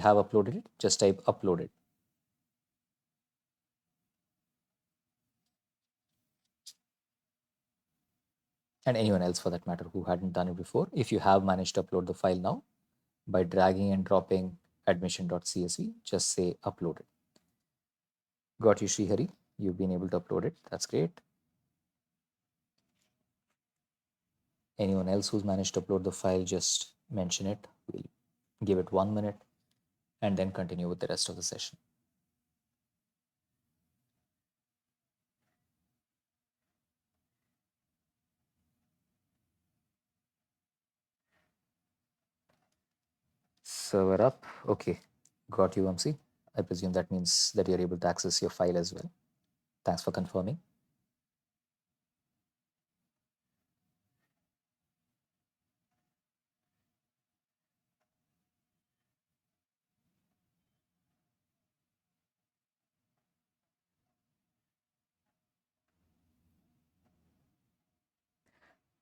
have uploaded it, just type uploaded. And anyone else for that matter who hadn't done it before, if you have managed to upload the file now, by dragging and dropping admission.csv, just say uploaded. Got you, Srihari. You've been able to upload it. That's great. Anyone else who's managed to upload the file, just mention it. We'll give it 1 minute and then continue with the rest of the session. Server up. Okay. Got you, Vamsi. I presume that means that you're able to access your file as well. Thanks for confirming.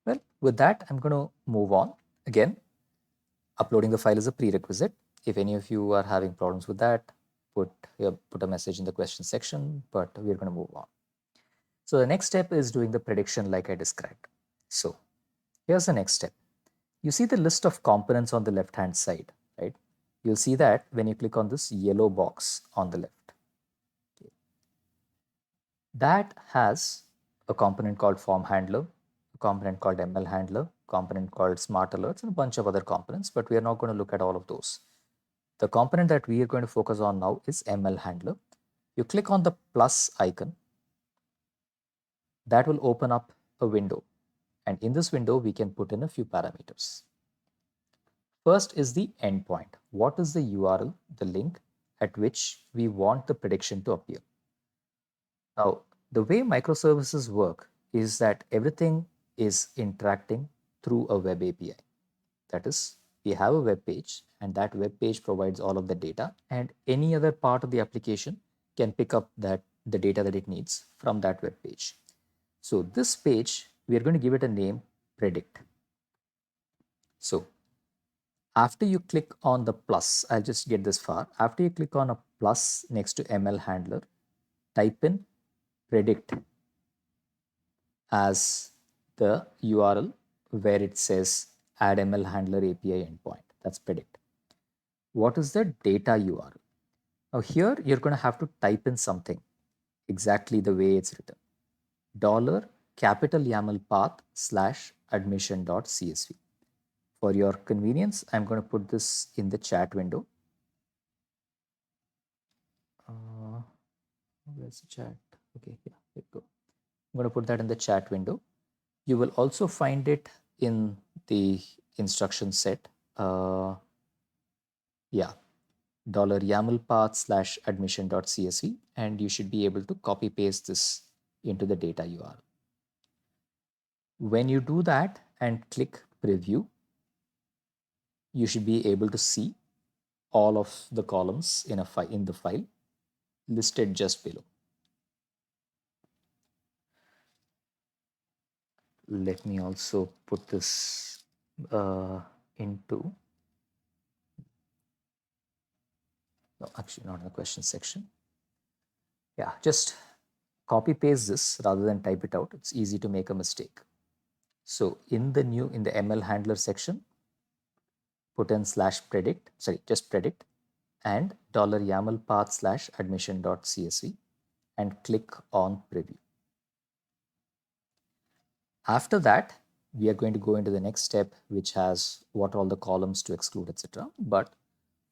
Well, with that, I'm going to move on. Again, uploading the file is a prerequisite. If any of you are having problems with that, put a message in the question section, but we're going to move on. So the next step is doing the prediction like I described. So here's the next step. You see the list of components on the left-hand side, right? You'll see that when you click on this yellow box on the left. Okay. That has a component called form handler, a component called ML handler, component called smart alerts, and a bunch of other components, but we are not going to look at all of those. The component that we are going to focus on now is ML handler. You click on the plus icon. That will open up a window. And in this window, we can put in a few parameters. First is the endpoint. What is the URL, the link at which we want the prediction to appear? Now, the way microservices work is that everything is interacting through a web API. That is, we have a web page and that web page provides all of the data, and any other part of the application can pick up the data that it needs from that web page. So this page, we are going to give it a name, predict. So after you click on the plus, I'll just get this far. After you click on a plus next to ML handler, type in predict as the URL where it says add ML handler API endpoint. That's predict. what is the data URL? Now here you're going to have to type in something exactly the way it's written. $YAML path / admission.csv. For your convenience, I'm going to put this in the chat window. Where's the chat? Okay, yeah, there you go. I'm going to put that in the chat window. You will also find it in the instruction set. Yeah, $YAML path / admission.csv, and you should be able to copy paste this into the data URL. When you do that and click preview, you should be able to see all of the columns in the file listed just below. Let me also put this into, no, actually not in the question section. Yeah, just copy paste this rather than type it out. It's easy to make a mistake. So in the ML handler section, put in /predict, just predict, and $YAML path / admission.csv, and click on preview. After that, we are going to go into the next step, which has what all the columns to exclude, etc. But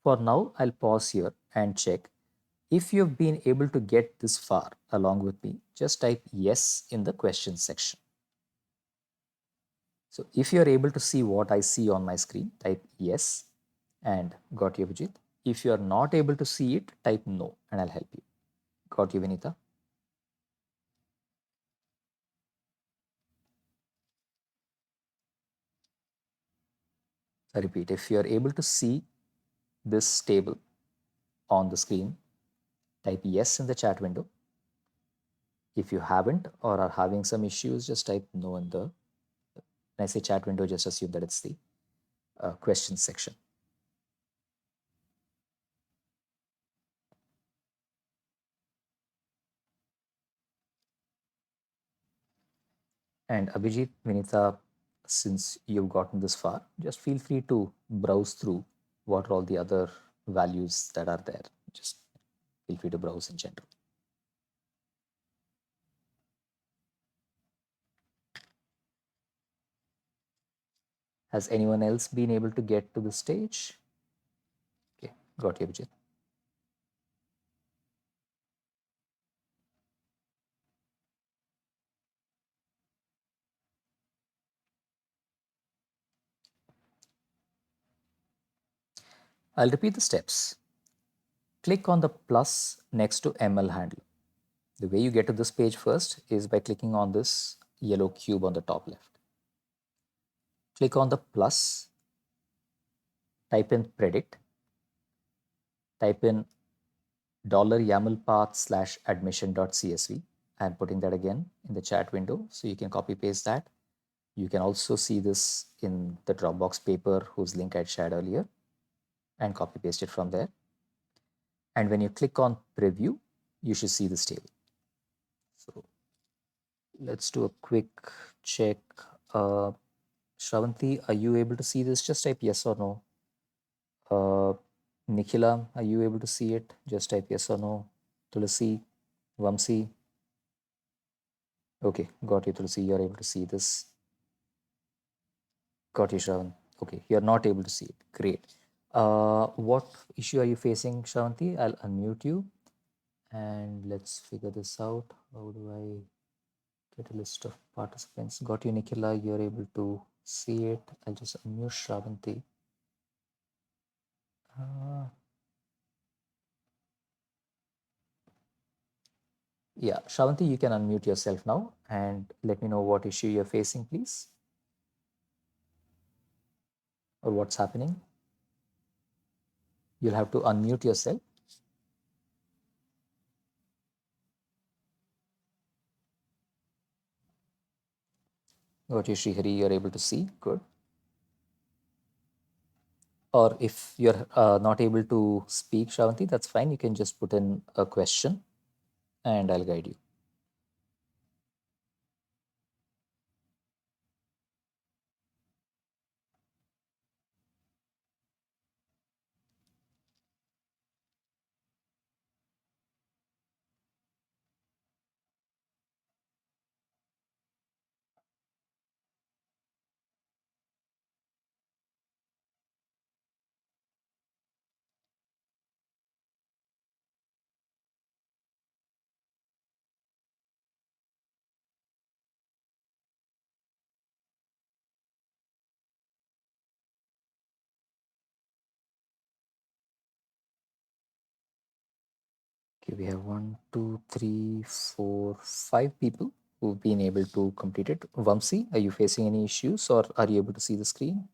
for now, I'll pause here and check. If you've been able to get this far along with me, just type yes in the question section. So if you're able to see what I see on my screen, type yes and got you, Vijit. If you're not able to see it, type no and I'll help you. Got you, Vinita. I repeat, if you're able to see this table on the screen, type yes in the chat window. If you haven't or are having some issues, just type no in the, when I say chat window, just assume that it's the question section. And Abhijit, Vinita, since you've gotten this far, just feel free to browse through what are all the other values that are there. Just feel free to browse in general. Has anyone else been able to get to the stage? Okay, got you, Abhijit. I'll repeat the steps. Click on the plus next to ML handler. The way you get to this page first is by clicking on this yellow cube on the top left. Click on the plus, type in predict, type in $YAML path / admission.csv. I'm putting that again in the chat window so you can copy paste that. You can also see this in the Dropbox paper whose link I shared earlier and copy paste it from there. And when you click on preview, you should see this table. So let's do a quick check. Shravanti, are you able to see this? Just type yes or no. Nikhila, are you able to see it? Just type yes or no. Tulasi, Vamsi. Okay, got you, Tulasi. You're able to see this. Got you, Shravan. Okay, you're not able to see it. Great. What issue are you facing, Shravanti? I'll unmute you and let's figure this out. How do I get a list of participants? Got you, Nikhila. You're able to see it. I'll just unmute Shravanti. Yeah, Shravanti, you can unmute yourself now and let me know what issue you're facing, please, or what's happening. You'll have to unmute yourself. Got you, Srihari, you're able to see. Good. Or if you're not able to speak, Shravanti, that's fine. You can just put in a question and I'll guide you. Okay, we have 5 people who've been able to complete it. Vamsi, are you facing any issues or are you able to see the screen?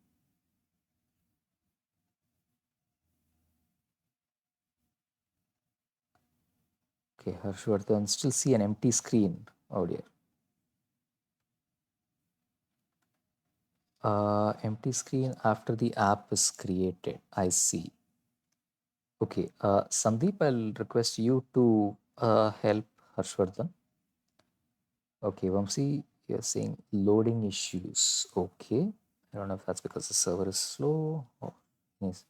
Okay, Harshvardhan, still see an empty screen. Oh dear. Empty screen after the app is created. I see. Okay, Sandeep, I'll request you to help Harshvardhan. Okay, Vamsi, you're saying loading issues. Okay, I don't know if that's because the server is slow. Or yes.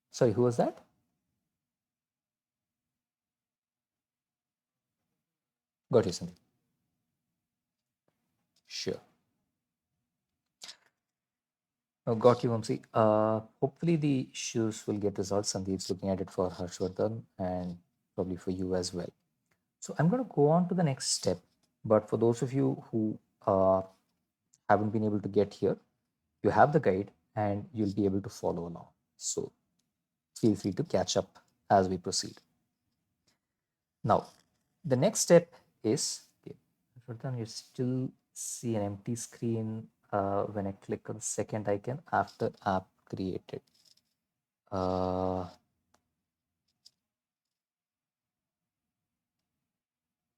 Sorry, who was that? Got you, Sandeep. Sure. Got you, Vamsi. Hopefully the issues will get resolved. Sandeep's looking at it for Harshvardhan and probably for you as well. So I'm going to go on to the next step. But for those of you who haven't been able to get here, you have the guide and you'll be able to follow along. So feel free to catch up as we proceed. Now, the next step is, okay, Shraddhan, you still see an empty screen when I click on the second icon after app created. Uh,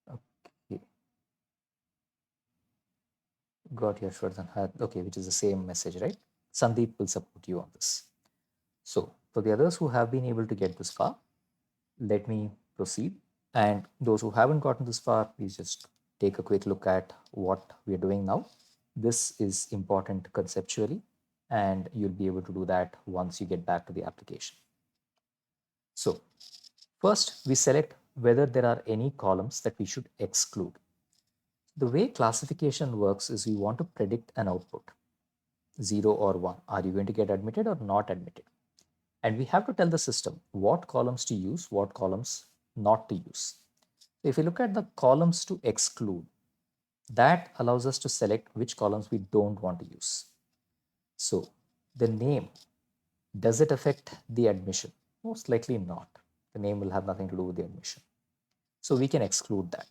okay, got your Shraddhan. Okay, which is the same message, right? Sandeep will support you on this. So, for the others who have been able to get this far, let me proceed. And those who haven't gotten this far, please just take a quick look at what we are doing now. This is important conceptually, and you'll be able to do that once you get back to the application. So first, we select whether there are any columns that we should exclude. The way classification works is we want to predict an output, 0 or 1. Are you going to get admitted or not admitted? And we have to tell the system what columns to use, what columns not to use. So if you look at the columns to exclude, that allows us to select which columns we don't want to use. So the name, does it affect the admission? Most likely not. The name will have nothing to do with the admission. So we can exclude that.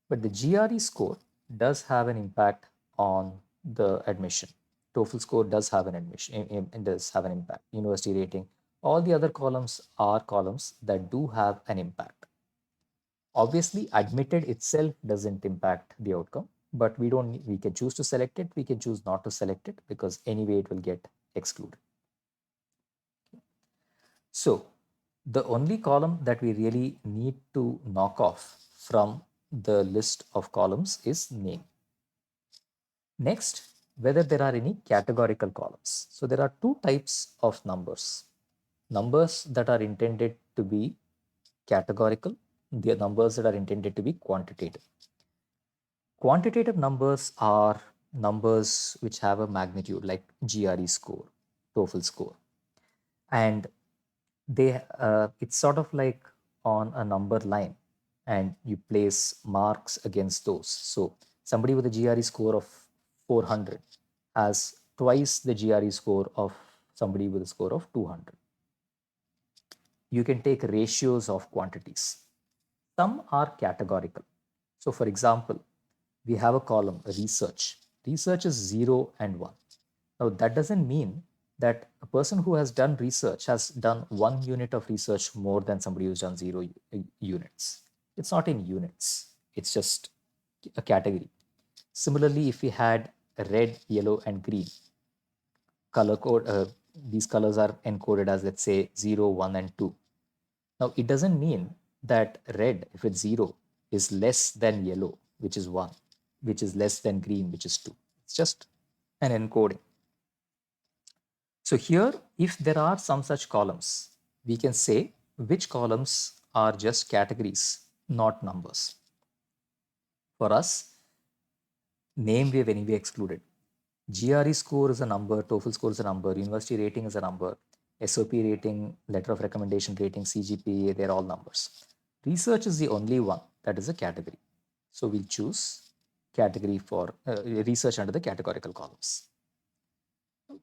But the GRE score does have an impact on the admission. TOEFL score does have an admission, it does have an impact. University rating, all the other columns are columns that do have an impact. Obviously, admitted itself doesn't impact the outcome, but we can choose to select it, we can choose not to select it because anyway it will get excluded. So the only column that we really need to knock off from the list of columns is name. Next, whether there are any categorical columns. So there are two types of numbers. Numbers that are intended to be categorical, the numbers that are intended to be quantitative. Quantitative numbers are numbers which have a magnitude like GRE score, TOEFL score, and it's sort of like on a number line, and you place marks against those. So somebody with a GRE score of 400 has twice the GRE score of somebody with a score of 200. You can take ratios of quantities. Some are categorical. So for example, we have a column, research. Research is 0 and 1. Now, that doesn't mean that a person who has done research has done 1 unit of research more than somebody who's done 0 units. It's not in units, it's just a category. Similarly, if we had red, yellow, and green color code, these colors are encoded as, let's say, 0, 1, and 2. Now, it doesn't mean that red, if it's 0, is less than yellow, which is 1, which is less than green, which is 2. It's just an encoding. So here, if there are some such columns, we can say which columns are just categories, not numbers. For us, name we have anyway excluded. GRE score is a number, TOEFL score is a number, university rating is a number, SOP rating, letter of recommendation rating, CGPA, they're all numbers. Research is the only one that is a category. So we'll choose category for research under the categorical columns.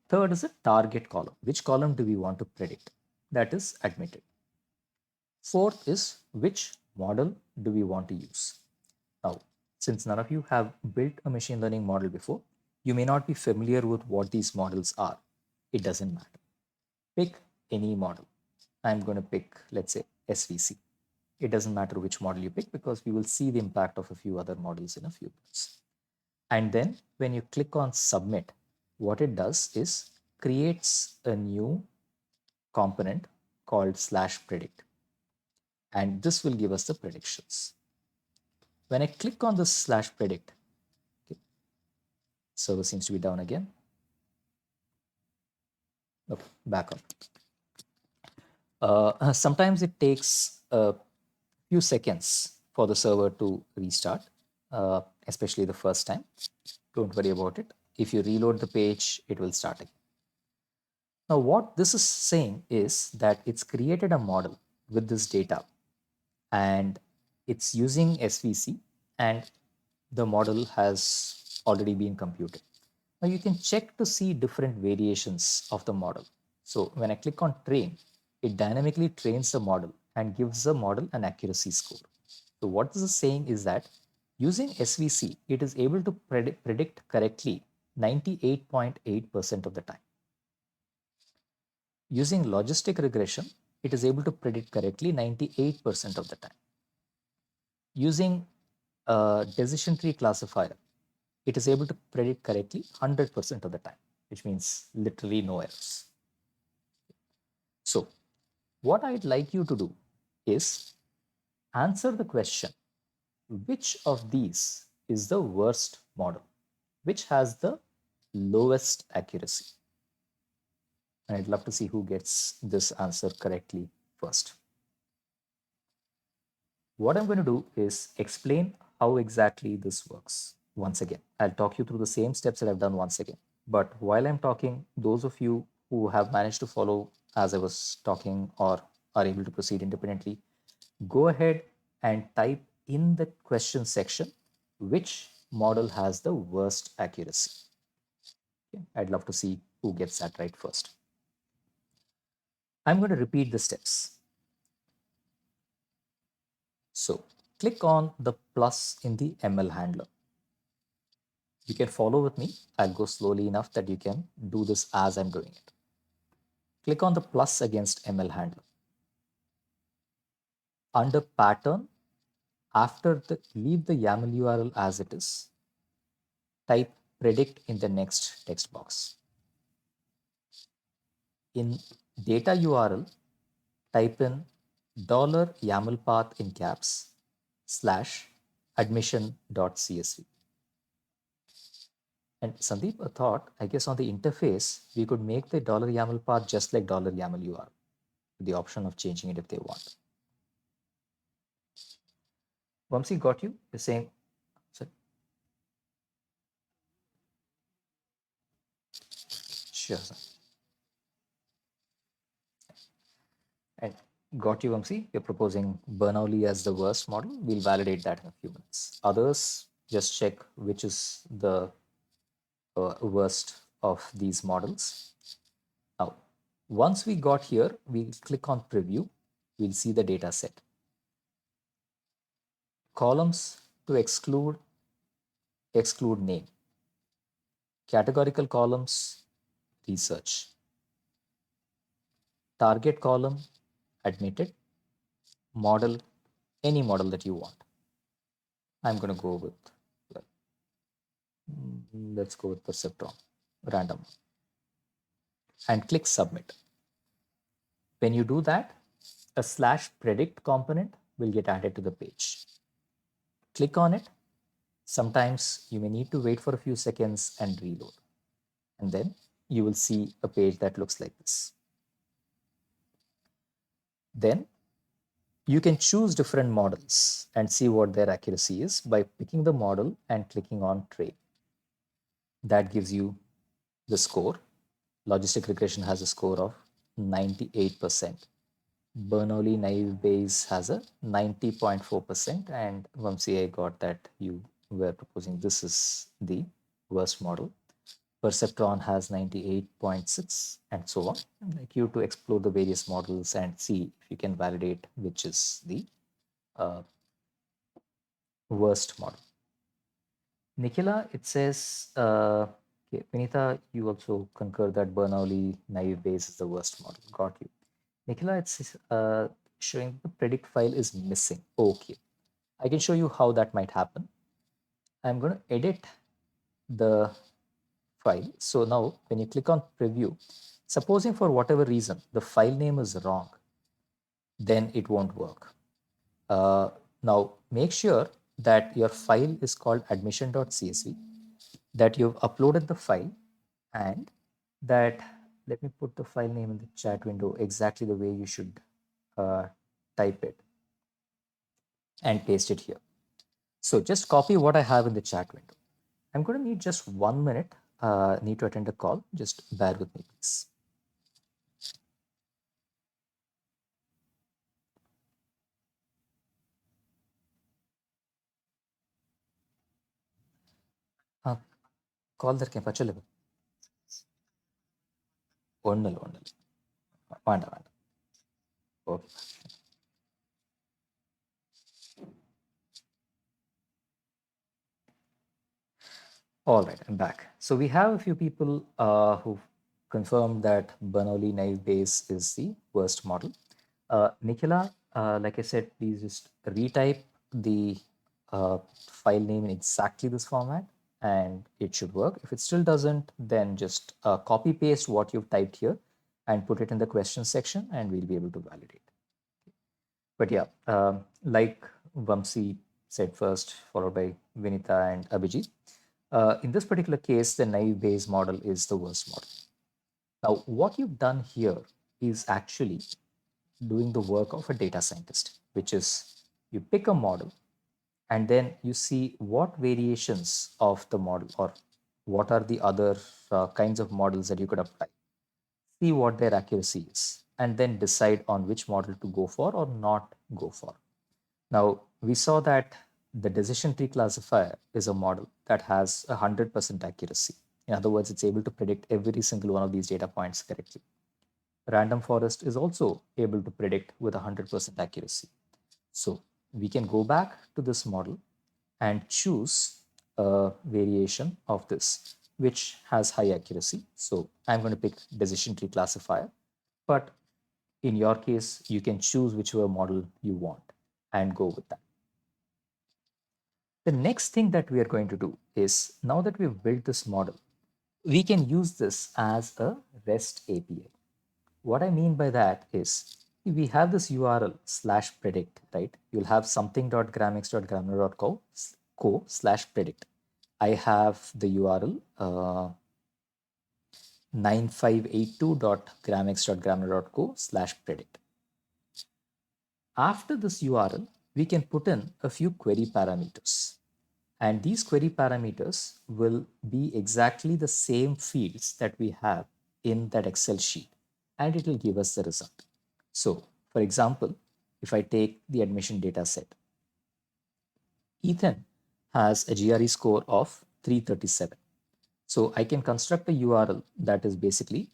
Third is a target column. Which column do we want to predict? That is admitted. Fourth is which model do we want to use. Now, since none of you have built a machine learning model before, you may not be familiar with what these models are. It doesn't matter. Pick any model. I'm going to pick, let's say, SVC. It doesn't matter which model you pick because we will see the impact of a few other models in a few minutes. And then when you click on submit, what it does is creates a new component called slash predict. And this will give us the predictions. When I click on this slash predict, okay, server seems to be down again. Okay, back up. Sometimes it takes a few seconds for the server to restart, especially the first time. Don't worry about it. If you reload the page, it will start again. Now, what this is saying is that it's created a model with this data and it's using SVC and the model has already been computed. Now you can check to see different variations of the model. So when I click on train, it dynamically trains the model and gives the model an accuracy score. So what this is saying is that using SVC, it is able to predict correctly 98.8% of the time. Using logistic regression, it is able to predict correctly 98% of the time. Using a decision tree classifier, it is able to predict correctly 100% of the time, which means literally no errors. So what I'd like you to do is answer the question, which of these is the worst model? Which has the lowest accuracy? And I'd love to see who gets this answer correctly first. What I'm going to do is explain how exactly this works. Once again, I'll talk you through the same steps that I've done once again. But while I'm talking, those of you who have managed to follow as I was talking or are able to proceed independently, go ahead and type in the question section which model has the worst accuracy. Okay, I'd love to see who gets that right first. I'm going to repeat the steps. So click on the plus in the ML handler. You can follow with me. I'll go slowly enough that you can do this as I'm doing it. Click on the plus against ML handler. Under pattern, leave the YAML URL as it is. Type predict in the next text box. In data URL, type in $YAML path in caps / admission.csv. And Sandeep, a thought, I guess on the interface, we could make the $YAML path just like $YAML URL, with the option of changing it if they want. Vamsi, got you? You're saying, sorry. Sure, sir. And got you, Vamsi. You're proposing Bernoulli as the worst model. We'll validate that in a few minutes. Others, just check which is the worst of these models. Now, once we got here, we'll click on preview. We'll see the data set. Columns to exclude name. Categorical columns, research. Target column, admitted. Model, any model that you want. I'm going to go with, let's go with Perceptron, random. And click submit. When you do that, a / predict component will get added to the page. Click on it. Sometimes you may need to wait for a few seconds and reload. And then you will see a page that looks like this. Then you can choose different models and see what their accuracy is by picking the model and clicking on train. That gives you the score. Logistic regression has a score of 98%. Bernoulli naive Bayes has a 90.4%, and Vamsi, I got that you were proposing this is the worst model. perceptron has 98.6 and so on. I'd like you to explore the various models and see if you can validate which is the uh, worst model. Nikhila, it says, okay, Vinita, you also concur that Bernoulli naive Bayes is the worst model. Got you. Nikhila, it's showing the predict file is missing. Okay. I can show you how that might happen. I'm going to edit the file. So now when you click on preview, supposing for whatever reason the file name is wrong, then it won't work. Now make sure that your file is called admission.csv, that you've uploaded the file, and that, let me put the file name in the chat window exactly the way you should type it and paste it here. So just copy what I have in the chat window. I'm going to need just 1 minute, need to attend a call. Just bear with me, please. Call there പച്ചല്ലേ ഒന്നല്ല ഒന്നല്ല വേണ്ട വേണ്ട Okay. All right, I'm back. So we have a few people who confirmed that Bernoulli naive Bayes is the worst model. Nikhila, like I said, please just retype the file name in exactly this format and it should work. If it still doesn't, then just copy paste what you've typed here and put it in the question section and we'll be able to validate. But yeah, like Vamsi said first, followed by Vinita and Abhijit, in this particular case, the naive Bayes model is the worst model. Now, what you've done here is actually doing the work of a data scientist, which is you pick a model and then you see what variations of the model or what are the other kinds of models that you could apply, see what their accuracy is, and then decide on which model to go for or not go for. Now, we saw that the decision tree classifier is a model that has 100% accuracy. In other words, it's able to predict every single one of these data points correctly. Random forest is also able to predict with 100% accuracy. So we can go back to this model and choose a variation of this, which has high accuracy. So I'm going to pick decision tree classifier, but in your case, you can choose whichever model you want and go with that. The next thing that we are going to do is, now that we've built this model, we can use this as a REST API. What I mean by that is, we have this URL /predict, right? You'll have something.gramx.gramener.co/predict. I have the URL 9582.gramx.gramener.co/predict. After this URL, we can put in a few query parameters. And these query parameters will be exactly the same fields that we have in that Excel sheet, and it will give us the result. So, for example, if I take the admission data set, Ethan has a GRE score of 337. So I can construct a URL that is basically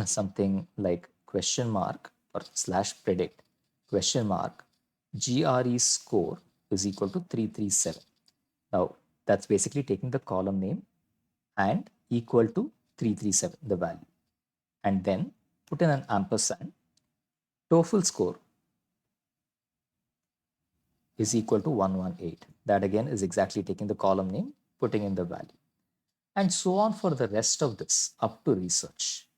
something like question mark or /predict question mark GRE score is equal to 337. Now that's basically taking the column name and equal to 337, the value, and then put in an ampersand. TOEFL score is equal to 118. That again is exactly taking the column name, putting in the value, and so on for the rest of this up to research.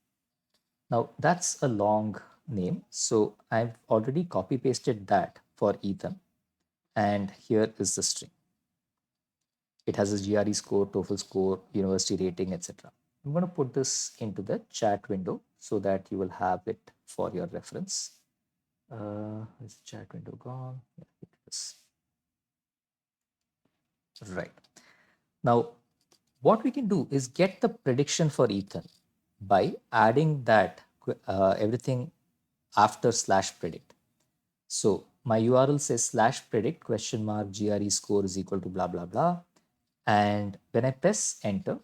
Now that's a long name. So I've already copy pasted that for Ethan. And here is the string. It has a GRE score, TOEFL score, university rating, etc. I'm going to put this into the chat window so that you will have it for your reference. Is the chat window gone? Yeah, it is. Right. Now, what we can do is get the prediction for Ethan by adding that everything after /predict. So my URL says /predict question mark GRE score is equal to blah, blah, blah. And when I press enter,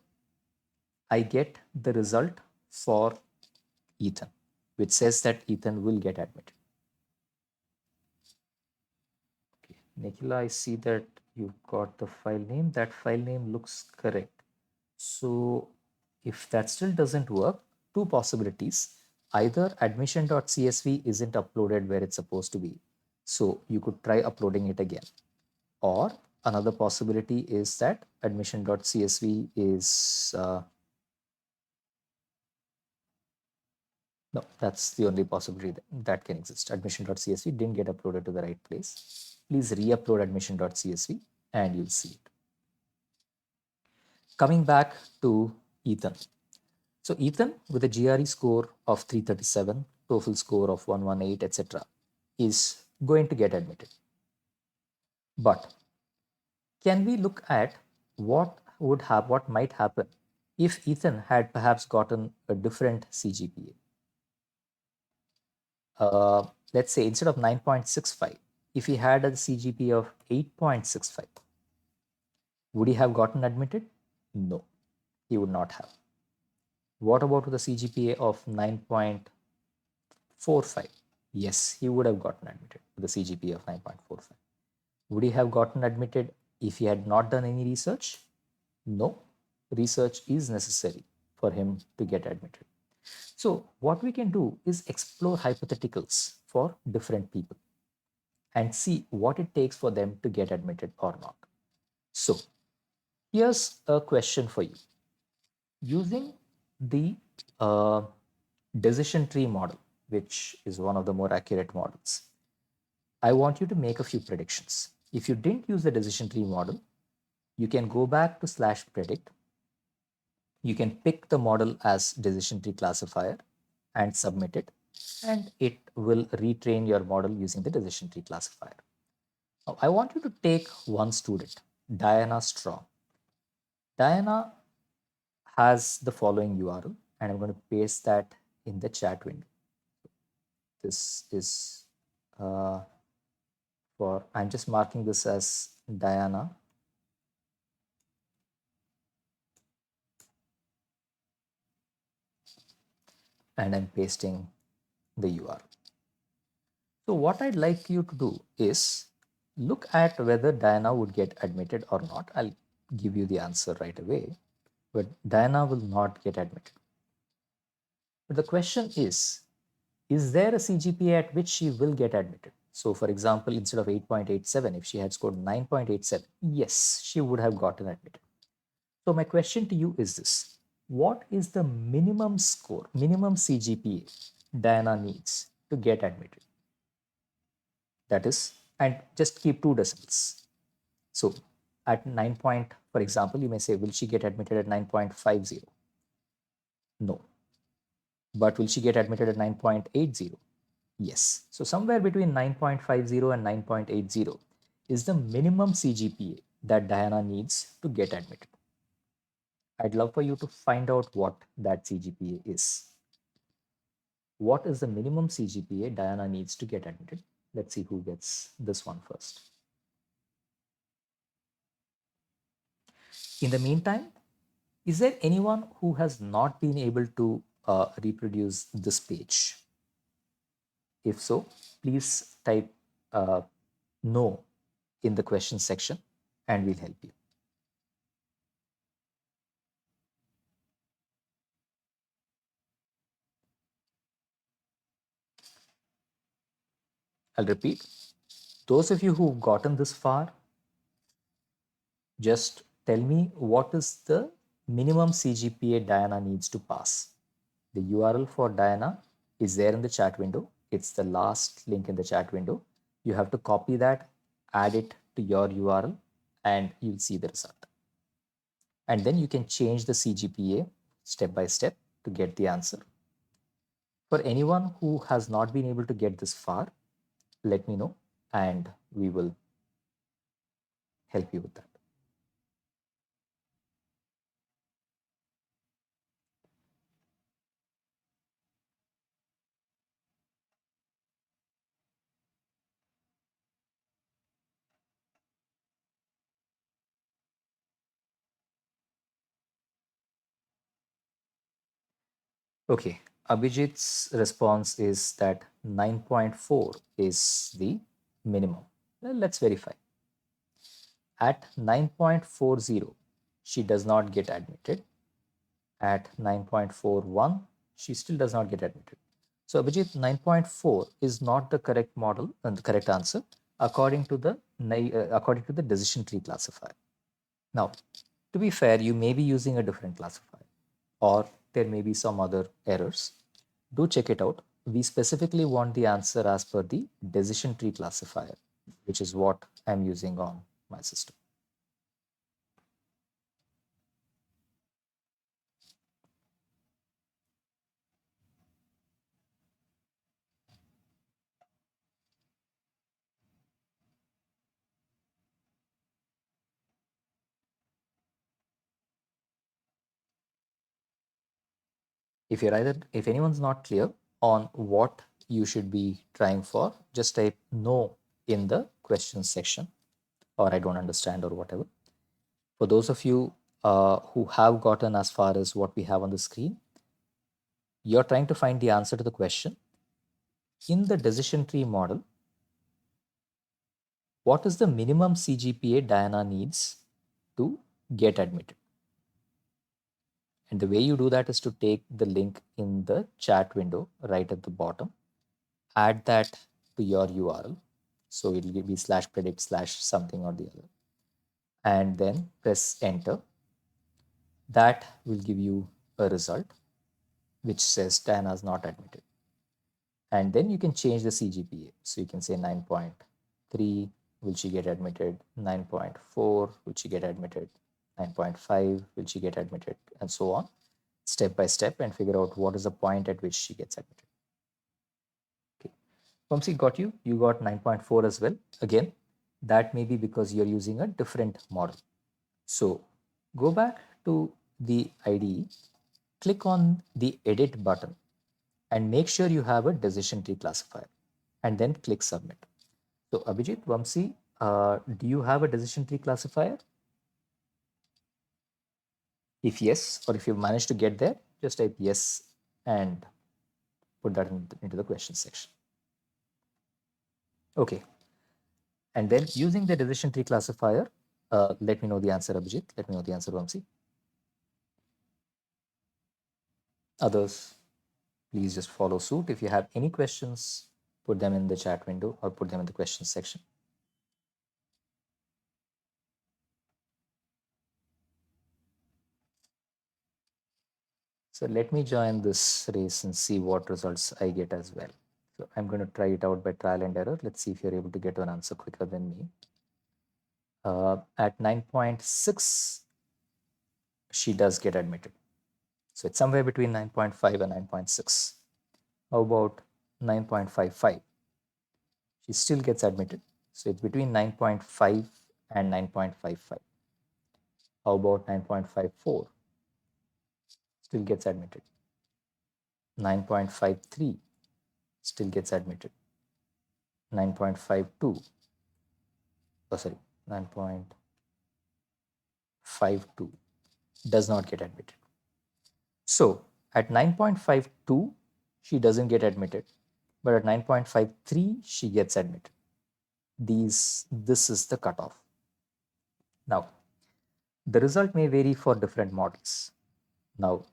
I get the result for Ethan, which says that Ethan will get admitted. Okay. Nikhila, I see that you've got the file name. That file name looks correct. So if that still doesn't work, two possibilities. Either admission.csv isn't uploaded where it's supposed to be. So you could try uploading it again. Or another possibility is that admission.csv is no, that's the only possibility that can exist. Admission.csv didn't get uploaded to the right place. Please re-upload admission.csv and you'll see it. Coming back to Ethan. So Ethan with a GRE score of 337, TOEFL score of 118, etc. is going to get admitted. But can we look at what might happen if Ethan had perhaps gotten a different CGPA? Let's say instead of 9.65, if he had a CGPA of 8.65, would he have gotten admitted? No, he would not have. What about with a CGPA of 9.45? Yes, he would have gotten admitted with a CGPA of 9.45. Would he have gotten admitted if he had not done any research? No, research is necessary for him to get admitted. So what we can do is explore hypotheticals for different people and see what it takes for them to get admitted or not. So here's a question for you. Using the decision tree model, which is one of the more accurate models, I want you to make a few predictions. If you didn't use the decision tree model, you can go back to slash predict. You can pick the model as decision tree classifier and submit it, and it will retrain your model using the decision tree classifier. Now, I want you to take one student, Diana Strong. Diana has the following URL, and I'm going to paste that in the chat window. This is I'm just marking this as Diana. And I'm pasting the URL. So what I'd like you to do is look at whether Diana would get admitted or not. I'll give you the answer right away, but Diana will not get admitted. But the question is there a CGPA at which she will get admitted? So for example, instead of 8.87, if she had scored 9.87, yes, she would have gotten admitted. So my question to you is this: what is the minimum score, minimum CGPA Diana needs to get admitted? That is, and just keep 2 decimals. So at 9 point, for example, you may say, will she get admitted at 9.50? No. But will she get admitted at 9.80? Yes. So somewhere between 9.50 and 9.80 is the minimum CGPA that Diana needs to get admitted. I'd love for you to find out what that CGPA is. What is the minimum CGPA Diana needs to get admitted? Let's see who gets this one first. In the meantime, is there anyone who has not been able to reproduce this page? If so, please type no in the question section and we'll help you. I'll repeat. Those of you who've gotten this far, just tell me what is the minimum CGPA Diana needs to pass. The URL for Diana is there in the chat window. It's the last link in the chat window. You have to copy that, add it to your URL, and you'll see the result. And then you can change the CGPA step by step to get the answer. For anyone who has not been able to get this far, let me know and we will help you with that. Okay, Abhijit's response is that 9.4 is the minimum. Well, let's verify. At 9.40, she does not get admitted. At 9.41, she still does not get admitted. So Abhijit, 9.4 is not the correct model and the correct answer according to the decision tree classifier. Now, to be fair, you may be using a different classifier or there may be some other errors. Do check it out. We specifically want the answer as per the decision tree classifier, which is what I'm using on my system. If anyone's not clear on what you should be trying for, just type no in the questions section, or I don't understand, or whatever. For those of you who have gotten as far as what we have on the screen, you're trying to find the answer to the question. In the decision tree model, what is the minimum CGPA Diana needs to get admitted? And the way you do that is to take the link in the chat window right at the bottom, add that to your URL. So it'll give me slash predict slash something or the other. And then press enter. That will give you a result which says Diana is not admitted. And then you can change the CGPA. So you can say 9.3, will she get admitted? 9.4, will she get admitted? 9.5, will she get admitted? And so on, step by step, and figure out what is the point at which she gets admitted. Okay. Vamsi, got you. You got 9.4 as well. Again, that may be because you're using a different model. So go back to the IDE, click on the edit button, and make sure you have a decision tree classifier, and then click submit. So Abhijit, Vamsi, do you have a decision tree classifier? If yes, or if you managed to get there, just type yes and put that into the question section. Okay. And then using the decision tree classifier, let me know the answer, Abhijit. Let me know the answer, Vamsi. Others, please just follow suit. If you have any questions, put them in the chat window or put them in the questions section. So let me join this race and see what results I get as well. So I'm going to try it out by trial and error. Let's see if you're able to get an answer quicker than me. At 9.6, she does get admitted. So it's somewhere between 9.5 and 9.6. How about 9.55? She still gets admitted. So it's between 9.5 and 9.55. How about 9.54? Still gets admitted. 9.53 still gets admitted. 9.52, oh sorry, 9.52 does not get admitted. So at 9.52, she doesn't get admitted, but at 9.53, she gets admitted. This is the cutoff. Now, the result may vary for different models. Now,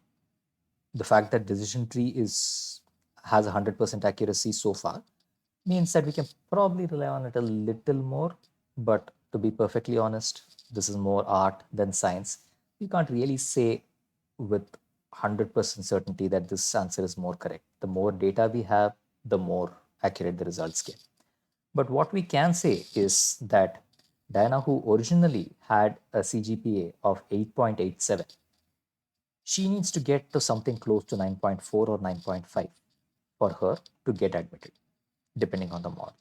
the fact that decision tree has 100% accuracy so far means that we can probably rely on it a little more. But to be perfectly honest, this is more art than science. We can't really say with 100% certainty that this answer is more correct. The more data we have, the more accurate the results get. But what we can say is that Diana, who originally had a CGPA of 8.87, she needs to get to something close to 9.4 or 9.5 for her to get admitted, depending on the model.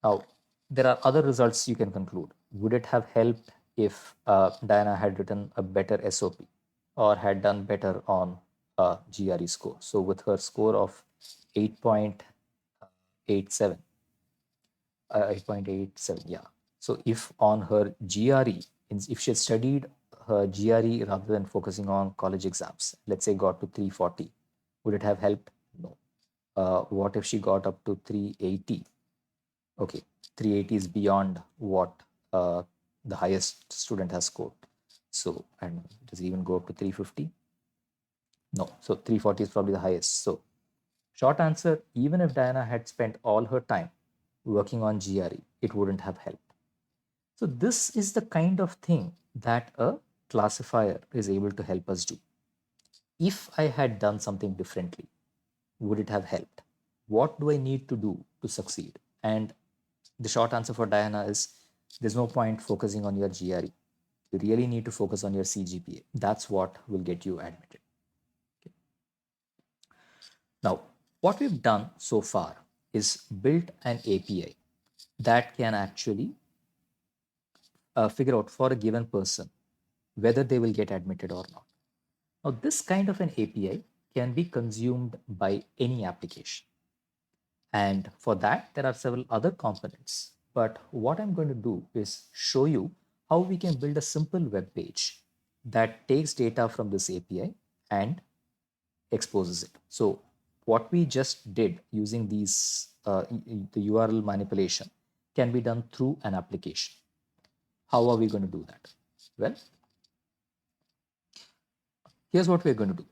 Now, there are other results you can conclude. Would it have helped if Diana had written a better SOP or had done better on GRE score? So with her score of 8.87, 8.87, yeah. So if on her GRE, if she had studied GRE rather than focusing on college exams, let's say got to 340, would it have helped? No. What if she got up to 380? Okay, 380 is beyond what the highest student has scored. So, and does it even go up to 350? No. So 340 is probably the highest. So, short answer, even if Diana had spent all her time working on GRE, it wouldn't have helped. So, this is the kind of thing that a classifier is able to help us do. If I had done something differently, would it have helped? What do I need to do to succeed? And the short answer for Diana is there's no point focusing on your GRE. You really need to focus on your CGPA. That's what will get you admitted. Okay. Now, what we've done so far is built an API that can actually figure out for a given person whether they will get admitted or not. Now, this kind of an API can be consumed by any application. And for that, there are several other components. But what I'm going to do is show you how we can build a simple web page that takes data from this API and exposes it. So what we just did using these the URL manipulation can be done through an application. How are we going to do that? Well, here's what we're going to do.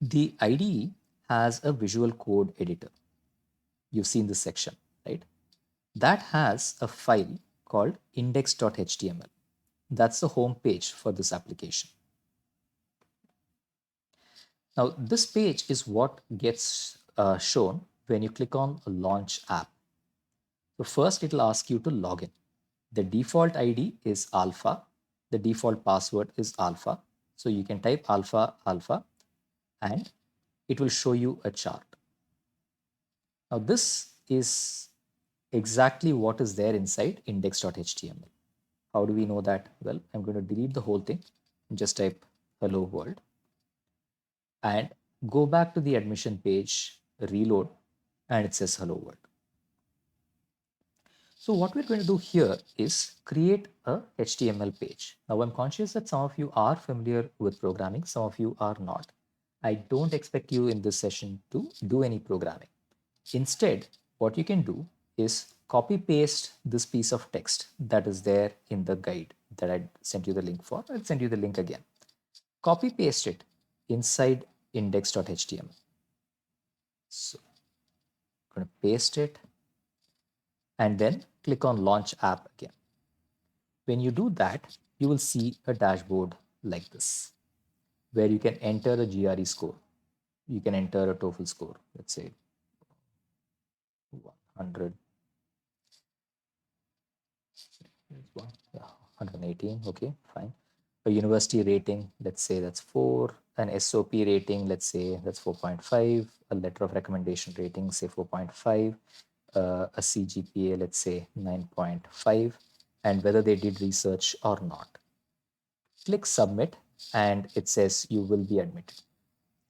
The IDE has a visual code editor. You've seen this section, right? That has a file called index.html. That's the home page for this application. Now, this page is what gets shown when you click on Launch App. So first, it will ask you to log in. The default ID is alpha. The default password is alpha. So you can type alpha, alpha, and it will show you a chart. Now, this is exactly what is there inside index.html. How do we know that? Well, I'm going to delete the whole thing and just type hello world and go back to the admission page, reload, and it says hello world. So what we're going to do here is create a HTML page. Now I'm conscious that some of you are familiar with programming, some of you are not. I don't expect you in this session to do any programming. Instead, what you can do is copy paste this piece of text that is there in the guide that I sent you the link for. I'll send you the link again. Copy paste it inside index.html. So I'm going to paste it and then click on launch app again. When you do that, you will see a dashboard like this, where you can enter a GRE score. You can enter a TOEFL score, let's say 100. 118, okay, fine. A university rating, let's say that's 4. An SOP rating, let's say that's 4.5. A letter of recommendation rating, say 4.5. A CGPA, let's say 9.5. And whether they did research or not. Click submit and it says you will be admitted.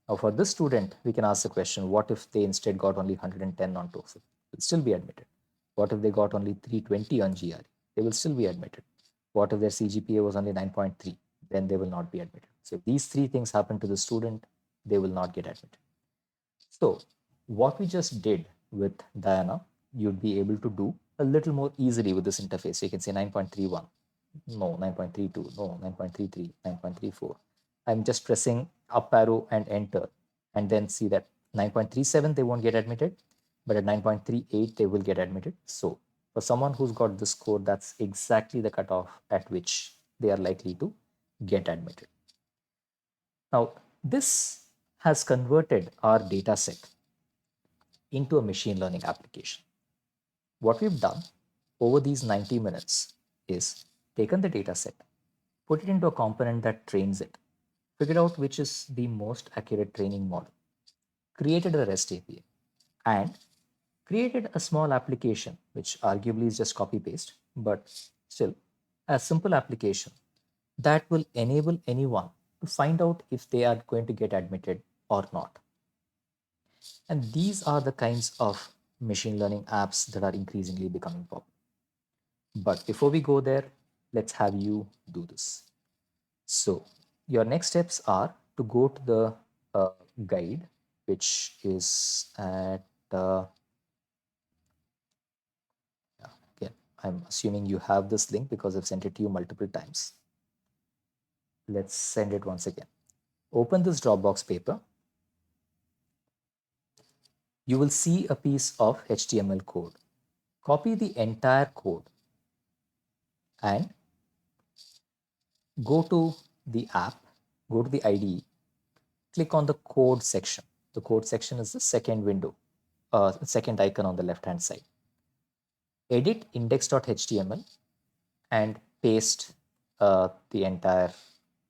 Now for this student, we can ask the question, what if they instead got only 110 on TOEFL? They'll still be admitted. What if they got only 320 on GRE? They will still be admitted. What if their CGPA was only 9.3? Then they will not be admitted. So if these three things happen to the student, they will not get admitted. So what we just did with Diana, you'd be able to do a little more easily with this interface. So you can say 9.31, no, 9.32, no, 9.33, 9.34. I'm just pressing up arrow and enter and then see that 9.37 they won't get admitted, but at 9.38 they will get admitted. So for someone who's got this score, that's exactly the cutoff at which they are likely to get admitted. Now, this has converted our data set into a machine learning application. What we've done over these 90 minutes is taken the data set, put it into a component that trains it, figured out which is the most accurate training model, created a REST API, and created a small application, which arguably is just copy paste, but still a simple application that will enable anyone to find out if they are going to get admitted or not. And these are the kinds of machine learning apps that are increasingly becoming popular. But before we go there, let's have you do this. So your next steps are to go to the guide, which is at, yeah, again, I'm assuming you have this link because I've sent it to you multiple times. Let's send it once again. Open this Dropbox paper. You will see a piece of HTML code. Copy the entire code and go to the app, go to the IDE, click on the code section. The code section is the second window, second icon on the left hand side. Edit index.html and paste the entire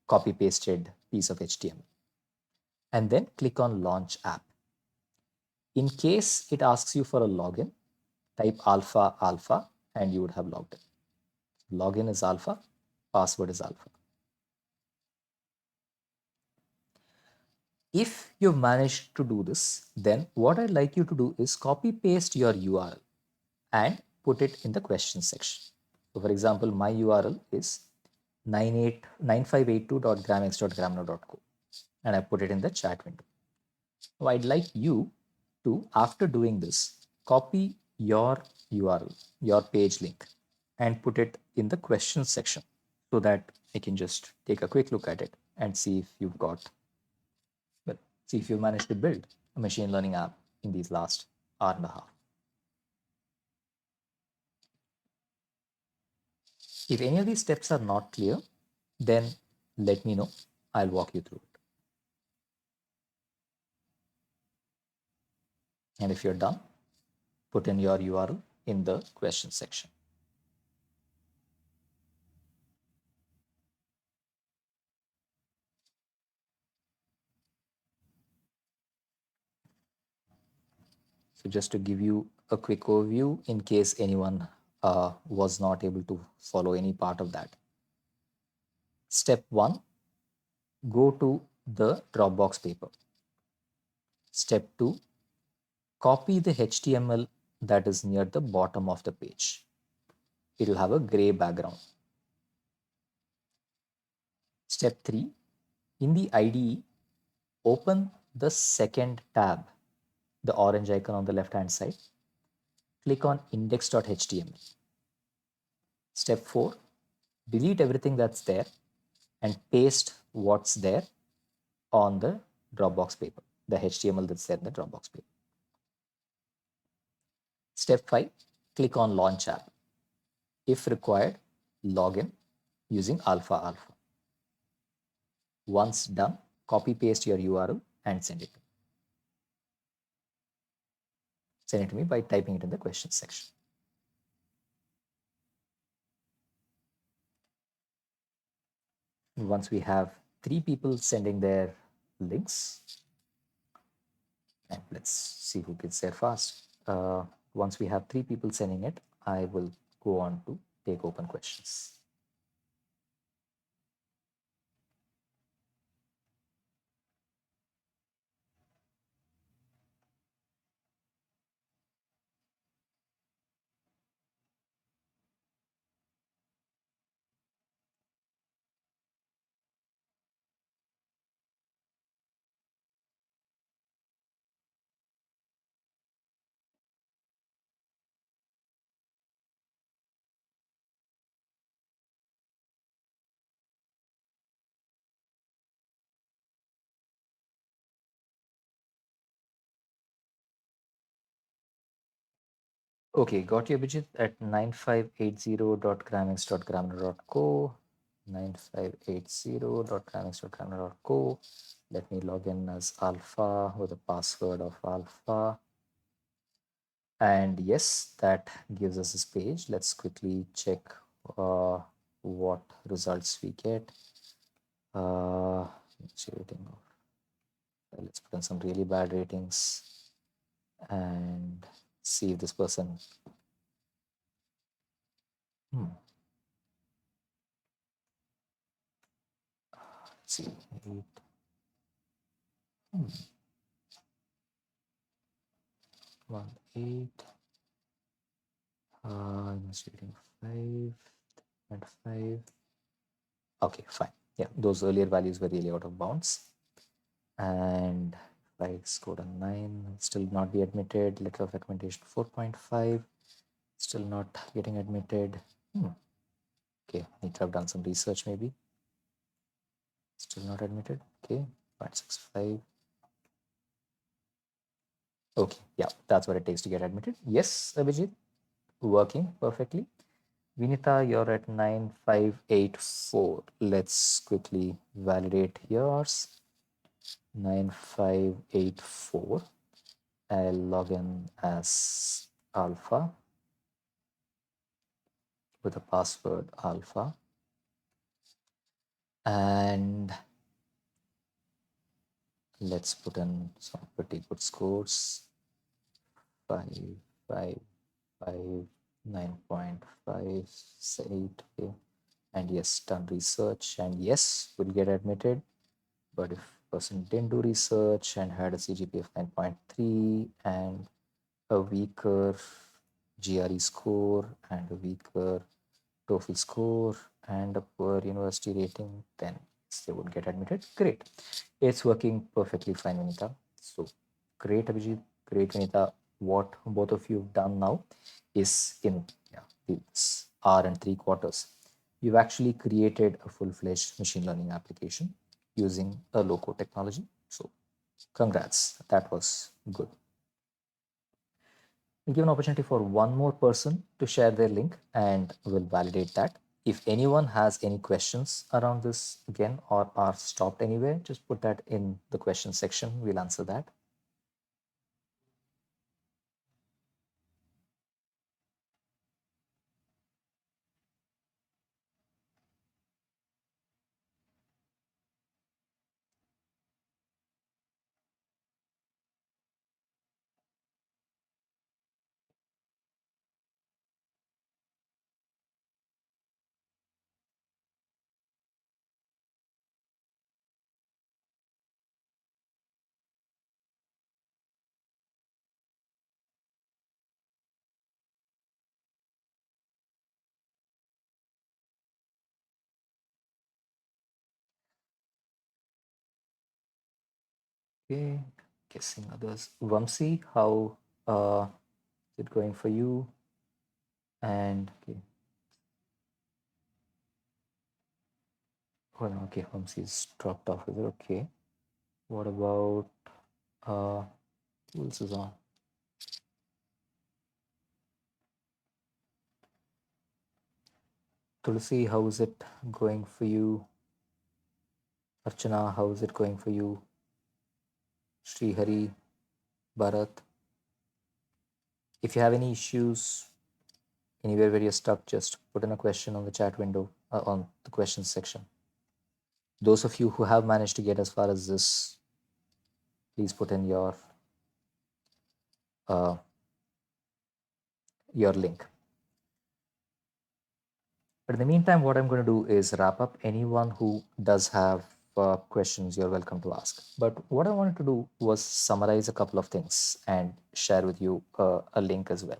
copy pasted piece of HTML. And then click on launch app. In case it asks you for a login, type alpha alpha and you would have logged in. Login is alpha, password is alpha. If you've managed to do this, then what I'd like you to do is copy paste your URL and put it in the question section. So for example, my URL is 9582.gramx.gramino.co and I put it in the chat window. Now I'd like you to, after doing this, copy your URL, your page link, and put it in the question section so that I can just take a quick look at it and see if you've got, well, see if you've managed to build a machine learning app in these last hour and a half. If any of these steps are not clear, then let me know. I'll walk you through it. And if you're done, put in your URL in the question section. So just to give you a quick overview in case anyone was not able to follow any part of that. Step 1, go to the Dropbox paper. Step 2, copy the HTML that is near the bottom of the page. It will have a gray background. Step 3, in the IDE, open the second tab, the orange icon on the left hand side. Click on index.html. Step 4, delete everything that's there and paste what's there on the Dropbox paper, the HTML that's there in the Dropbox paper. Step 5, click on launch app. If required, login using alpha alpha. Once done, copy paste your URL and send it to me. Send it to me by typing it in the questions section. Once we have 3 people sending their links, and let's see who gets there fast. Once we have 3 people sending it, I will go on to take open questions. Okay, got your widget at 9580.gramx.graminer.co, 9580.gramx.graminer.co. Let me log in as alpha with a password of alpha. And yes, that gives us this page. Let's quickly check what results we get. Let's put in some really bad ratings and see if this person. Let's see. 8. 1 8. Rating 5. 0.5. Okay, fine. Yeah, those earlier values were really out of bounds. And if I scored a 9, still not be admitted. Letter of recommendation 4.5, still not getting admitted. Okay, need to have done some research maybe. Still not admitted. Okay, 0.65. Okay, yeah, that's what it takes to get admitted. Yes, Abhijit, working perfectly. Vinita, you're at 9584. Let's quickly validate yours. 9584. I'll log in as alpha with a password alpha. And let's put in some pretty good scores. 5, 5, 5, 9.58. Okay. And yes, done research. And yes, will get admitted. But if person didn't do research and had a CGPA of 9.3 and a weaker GRE score and a weaker TOEFL score and a poor university rating, then they would get admitted. Great. It's working perfectly fine, Vinita. So great, Abhijit. Great, Vinita. What both of you have done now is in this hour and 3 quarters, you've actually created a full-fledged machine learning application using a low-code technology. So congrats. That was good. We'll give an opportunity for one more person to share their link and we'll validate that. If anyone has any questions around this again or are stopped anywhere, just put that in the question section. We'll answer that. Okay, guessing others. Vamsi, how is it going for you? And okay, hold on. Okay, Vamsi's dropped off. Is it okay? What about who else is on? Tulsi, how is it going for you? Archana, how is it going for you? Srihari, Bharat. If you have any issues anywhere where you're stuck, just put in a question on the chat window, on the questions section. Those of you who have managed to get as far as this, please put in uh, your link. But in the meantime, what I'm going to do is wrap up. Anyone who does have questions, you're welcome to ask. But what I wanted to do was summarize a couple of things and share with you a link as well.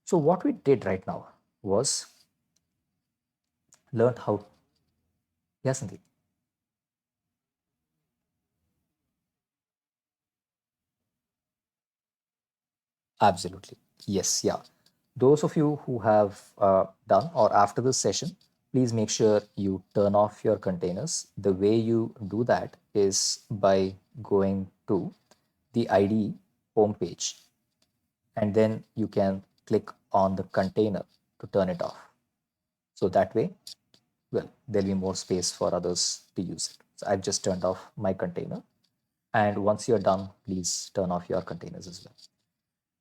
So what we did right now was learn how. Yes, Sandeep. Absolutely. Yes. Yeah. Those of you who have done or after this session, please make sure you turn off your containers. The way you do that is by going to the IDE homepage and then you can click on the container to turn it off. So that way, well, there'll be more space for others to use it. So I've just turned off my container. And once you're done, please turn off your containers as well.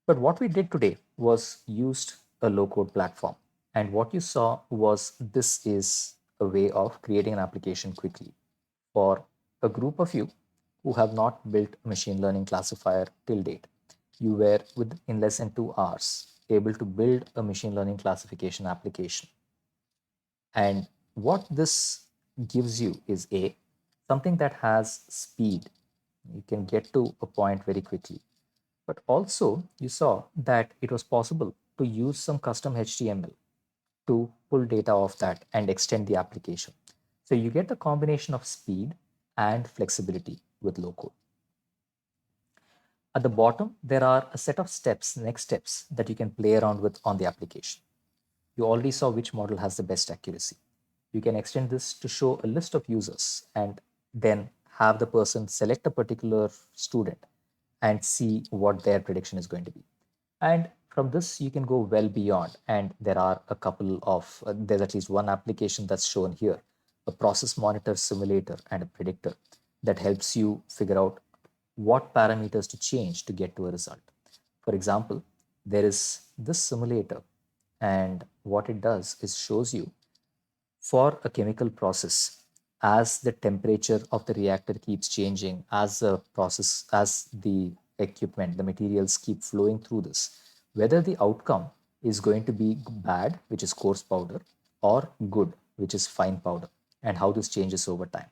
But what we did today was used a low code platform. And what you saw was this is a way of creating an application quickly for a group of you who have not built a machine learning classifier till date. You were in less than 2 hours able to build a machine learning classification application. And what this gives you is something that has speed. You can get to a point very quickly. But also, you saw that it was possible to use some custom HTML to pull data off that and extend the application. So you get the combination of speed and flexibility with low code. At the bottom, there are a set of steps, next steps that you can play around with on the application. You already saw which model has the best accuracy. You can extend this to show a list of users and then have the person select a particular student and see what their prediction is going to be. And from this, you can go well beyond. And there are a couple of, there's at least one application that's shown here, a process monitor simulator and a predictor that helps you figure out what parameters to change to get to a result. For example, there is this simulator, and what it does is shows you for a chemical process, as the temperature of the reactor keeps changing, as the equipment, the materials keep flowing through this, whether the outcome is going to be bad, which is coarse powder, or good, which is fine powder, and how this changes over time.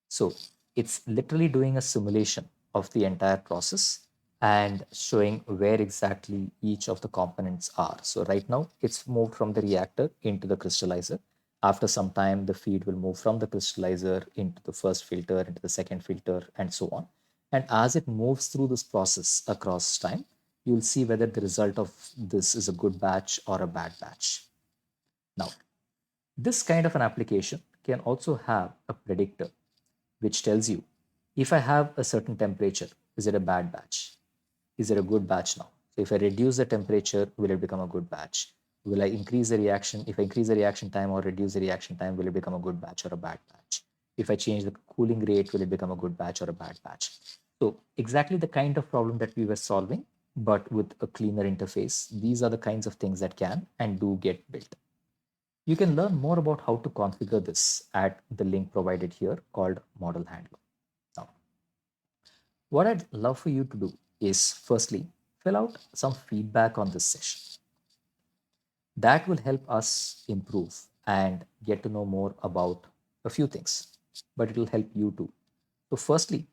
So it's literally doing a simulation of the entire process and showing where exactly each of the components are. So right now it's moved from the reactor into the crystallizer. After some time, the feed will move from the crystallizer into the first filter, into the second filter, and so on. And as it moves through this process across time, you'll see whether the result of this is a good batch or a bad batch. Now, this kind of an application can also have a predictor which tells you if I have a certain temperature, is it a bad batch? Is it a good batch now? So if I reduce the temperature, will it become a good batch? Will I increase the reaction? If I increase the reaction time or reduce the reaction time, will it become a good batch or a bad batch? If I change the cooling rate, will it become a good batch or a bad batch? So exactly the kind of problem that we were solving, but with a cleaner interface. These are the kinds of things that can and do get built. You can learn more about how to configure this at the link provided here called Model Handler. Now, what I'd love for you to do is firstly, fill out some feedback on this session. That will help us improve and get to know more about a few things, but it will help you too. So, firstly,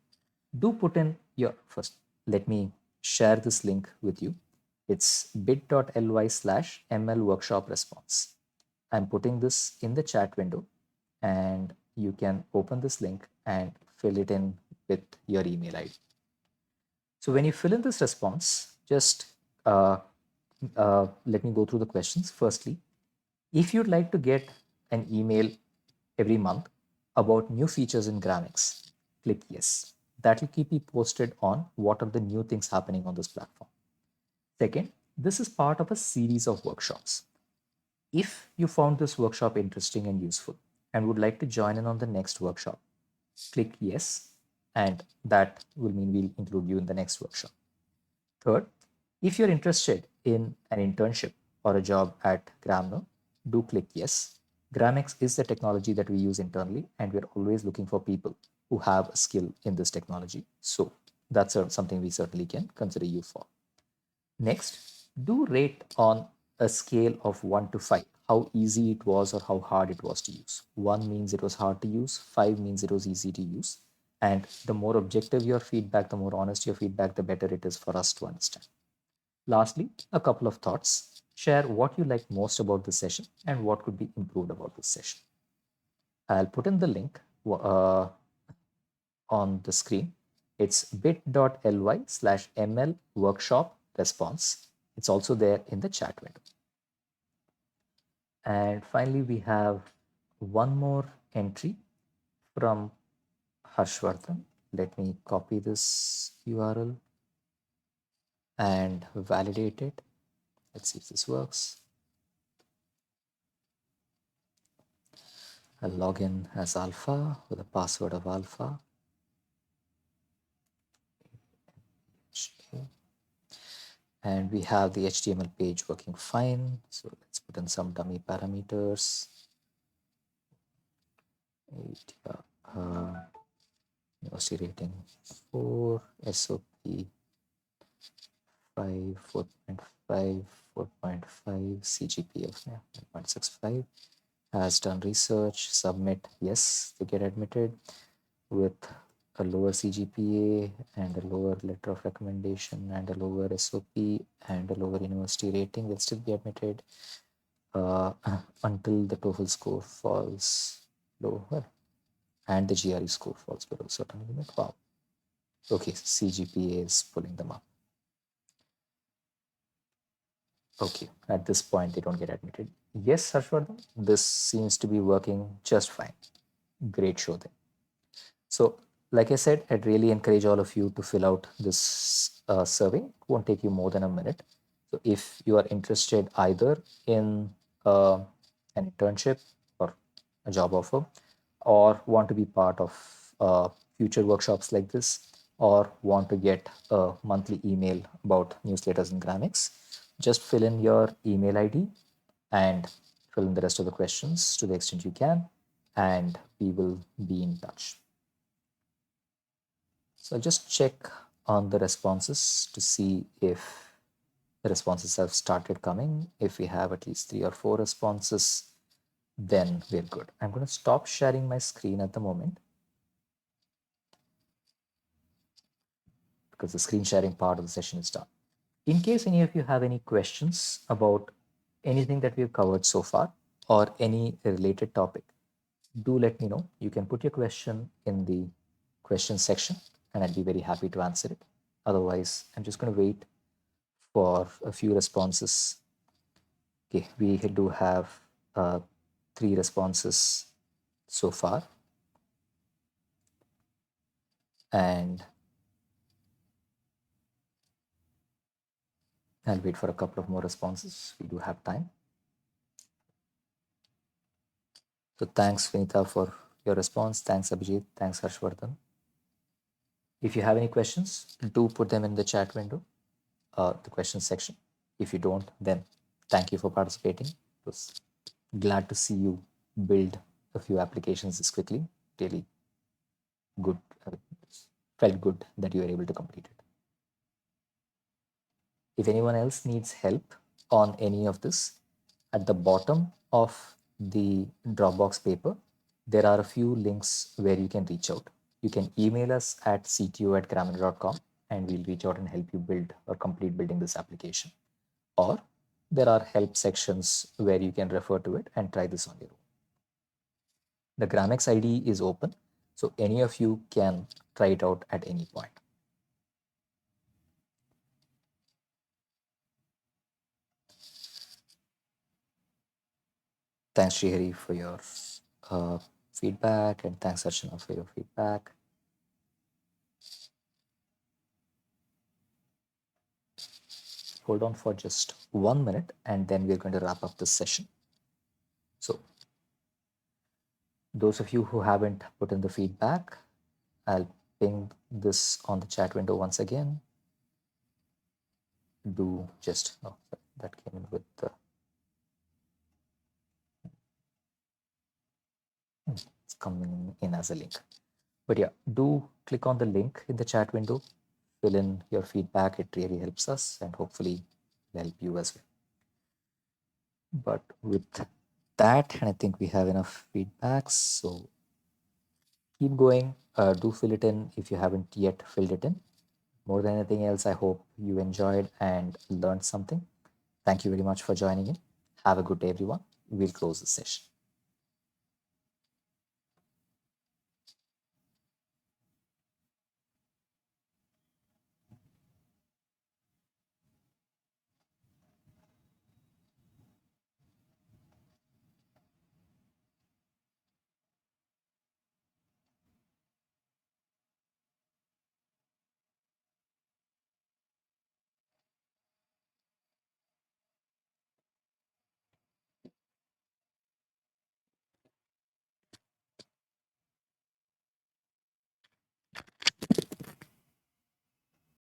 do put in your first. Let me share this link with you. It's bit.ly/ml workshop response. I'm putting this in the chat window, and you can open this link and fill it in with your email ID. So when you fill in this response, just let me go through the questions. Firstly, if you'd like to get an email every month about new features in Gramix, click yes. That will keep you posted on what are the new things happening on this platform. Second, this is part of a series of workshops. If you found this workshop interesting and useful and would like to join in on the next workshop, click yes, and that will mean we'll include you in the next workshop. Third, if you're interested in an internship or a job at Gramno, do click yes. Gramix is the technology that we use internally, and we're always looking for people who have a skill in this technology. So that's something we certainly can consider you for. Next, do rate on a scale of 1 to 5 how easy it was or how hard it was to use. 1 means it was hard to use, 5 means it was easy to use. And the more objective your feedback, the more honest your feedback, the better it is for us to understand. Lastly, a couple of thoughts. Share what you like most about this session and what could be improved about this session. I'll put in the link on the screen. It's bit.ly/ml workshop response. It's also there in the chat window. And finally, we have one more entry from Harshvardhan. Let me copy this URL and validate it. Let's see if this works. I'll log in as alpha with a password of alpha. And we have the HTML page working fine. So let's put in some dummy parameters. University rating 4, SOP 5, 4.5, 4.5, CGPA of 9.65. Has done research, submit, yes, they get admitted with a lower CGPA and a lower letter of recommendation and a lower SOP and a lower university rating, will still be admitted. uh, until the TOEFL score falls lower and the GRE score falls below a certain limit. Wow. Okay, CGPA is pulling them up. Okay, at this point, they don't get admitted. Yes, Harshvardhan, this seems to be working just fine. Great show there. So, like I said, I'd really encourage all of you to fill out this survey. It won't take you more than a minute. So, if you are interested either in an internship or a job offer, or want to be part of future workshops like this, or want to get a monthly email about newsletters and Gramix, just fill in your email ID and fill in the rest of the questions to the extent you can, and we will be in touch. So I'll just check on the responses to see if the responses have started coming. If we have at least 3 or 4 responses, then we're good. I'm going to stop sharing my screen at the moment because the screen sharing part of the session is done. In case any of you have any questions about anything that we've covered so far or any related topic, do let me know. You can put your question in the question section and I'd be very happy to answer it. Otherwise, I'm just going to wait for a few responses. Okay, we do have 3 responses so far. And I'll wait for a couple of more responses. We do have time. So thanks, Vinita, for your response. Thanks, Abhijit. Thanks, Harshvardhan. If you have any questions, do put them in the chat window, the question section. If you don't, then thank you for participating. It was glad to see you build a few applications this quickly. Really good. Felt good that you were able to complete it. If anyone else needs help on any of this, at the bottom of the Dropbox paper, there are a few links where you can reach out. You can email us at cto@grammarly.com and we'll reach out and help you build or complete building this application. Or there are help sections where you can refer to it and try this on your own. The Gramix ID is open, so any of you can try it out at any point. Thanks, Srihari, for your feedback, and thanks, Archana, for your feedback. Hold on for just 1 minute, and then we're going to wrap up this session. So, those of you who haven't put in the feedback, I'll ping this on the chat window once again. Do just, oh, that came in with the, it's coming in as a link. But yeah, do click on the link in the chat window, fill in your feedback. It really helps us and hopefully will help you as well. But with that, and I think we have enough feedback, so keep going. Do fill it in if you haven't yet filled it in. More than anything else, I hope you enjoyed and learned something. Thank you very much for joining in. Have a good day, everyone. We'll close the session.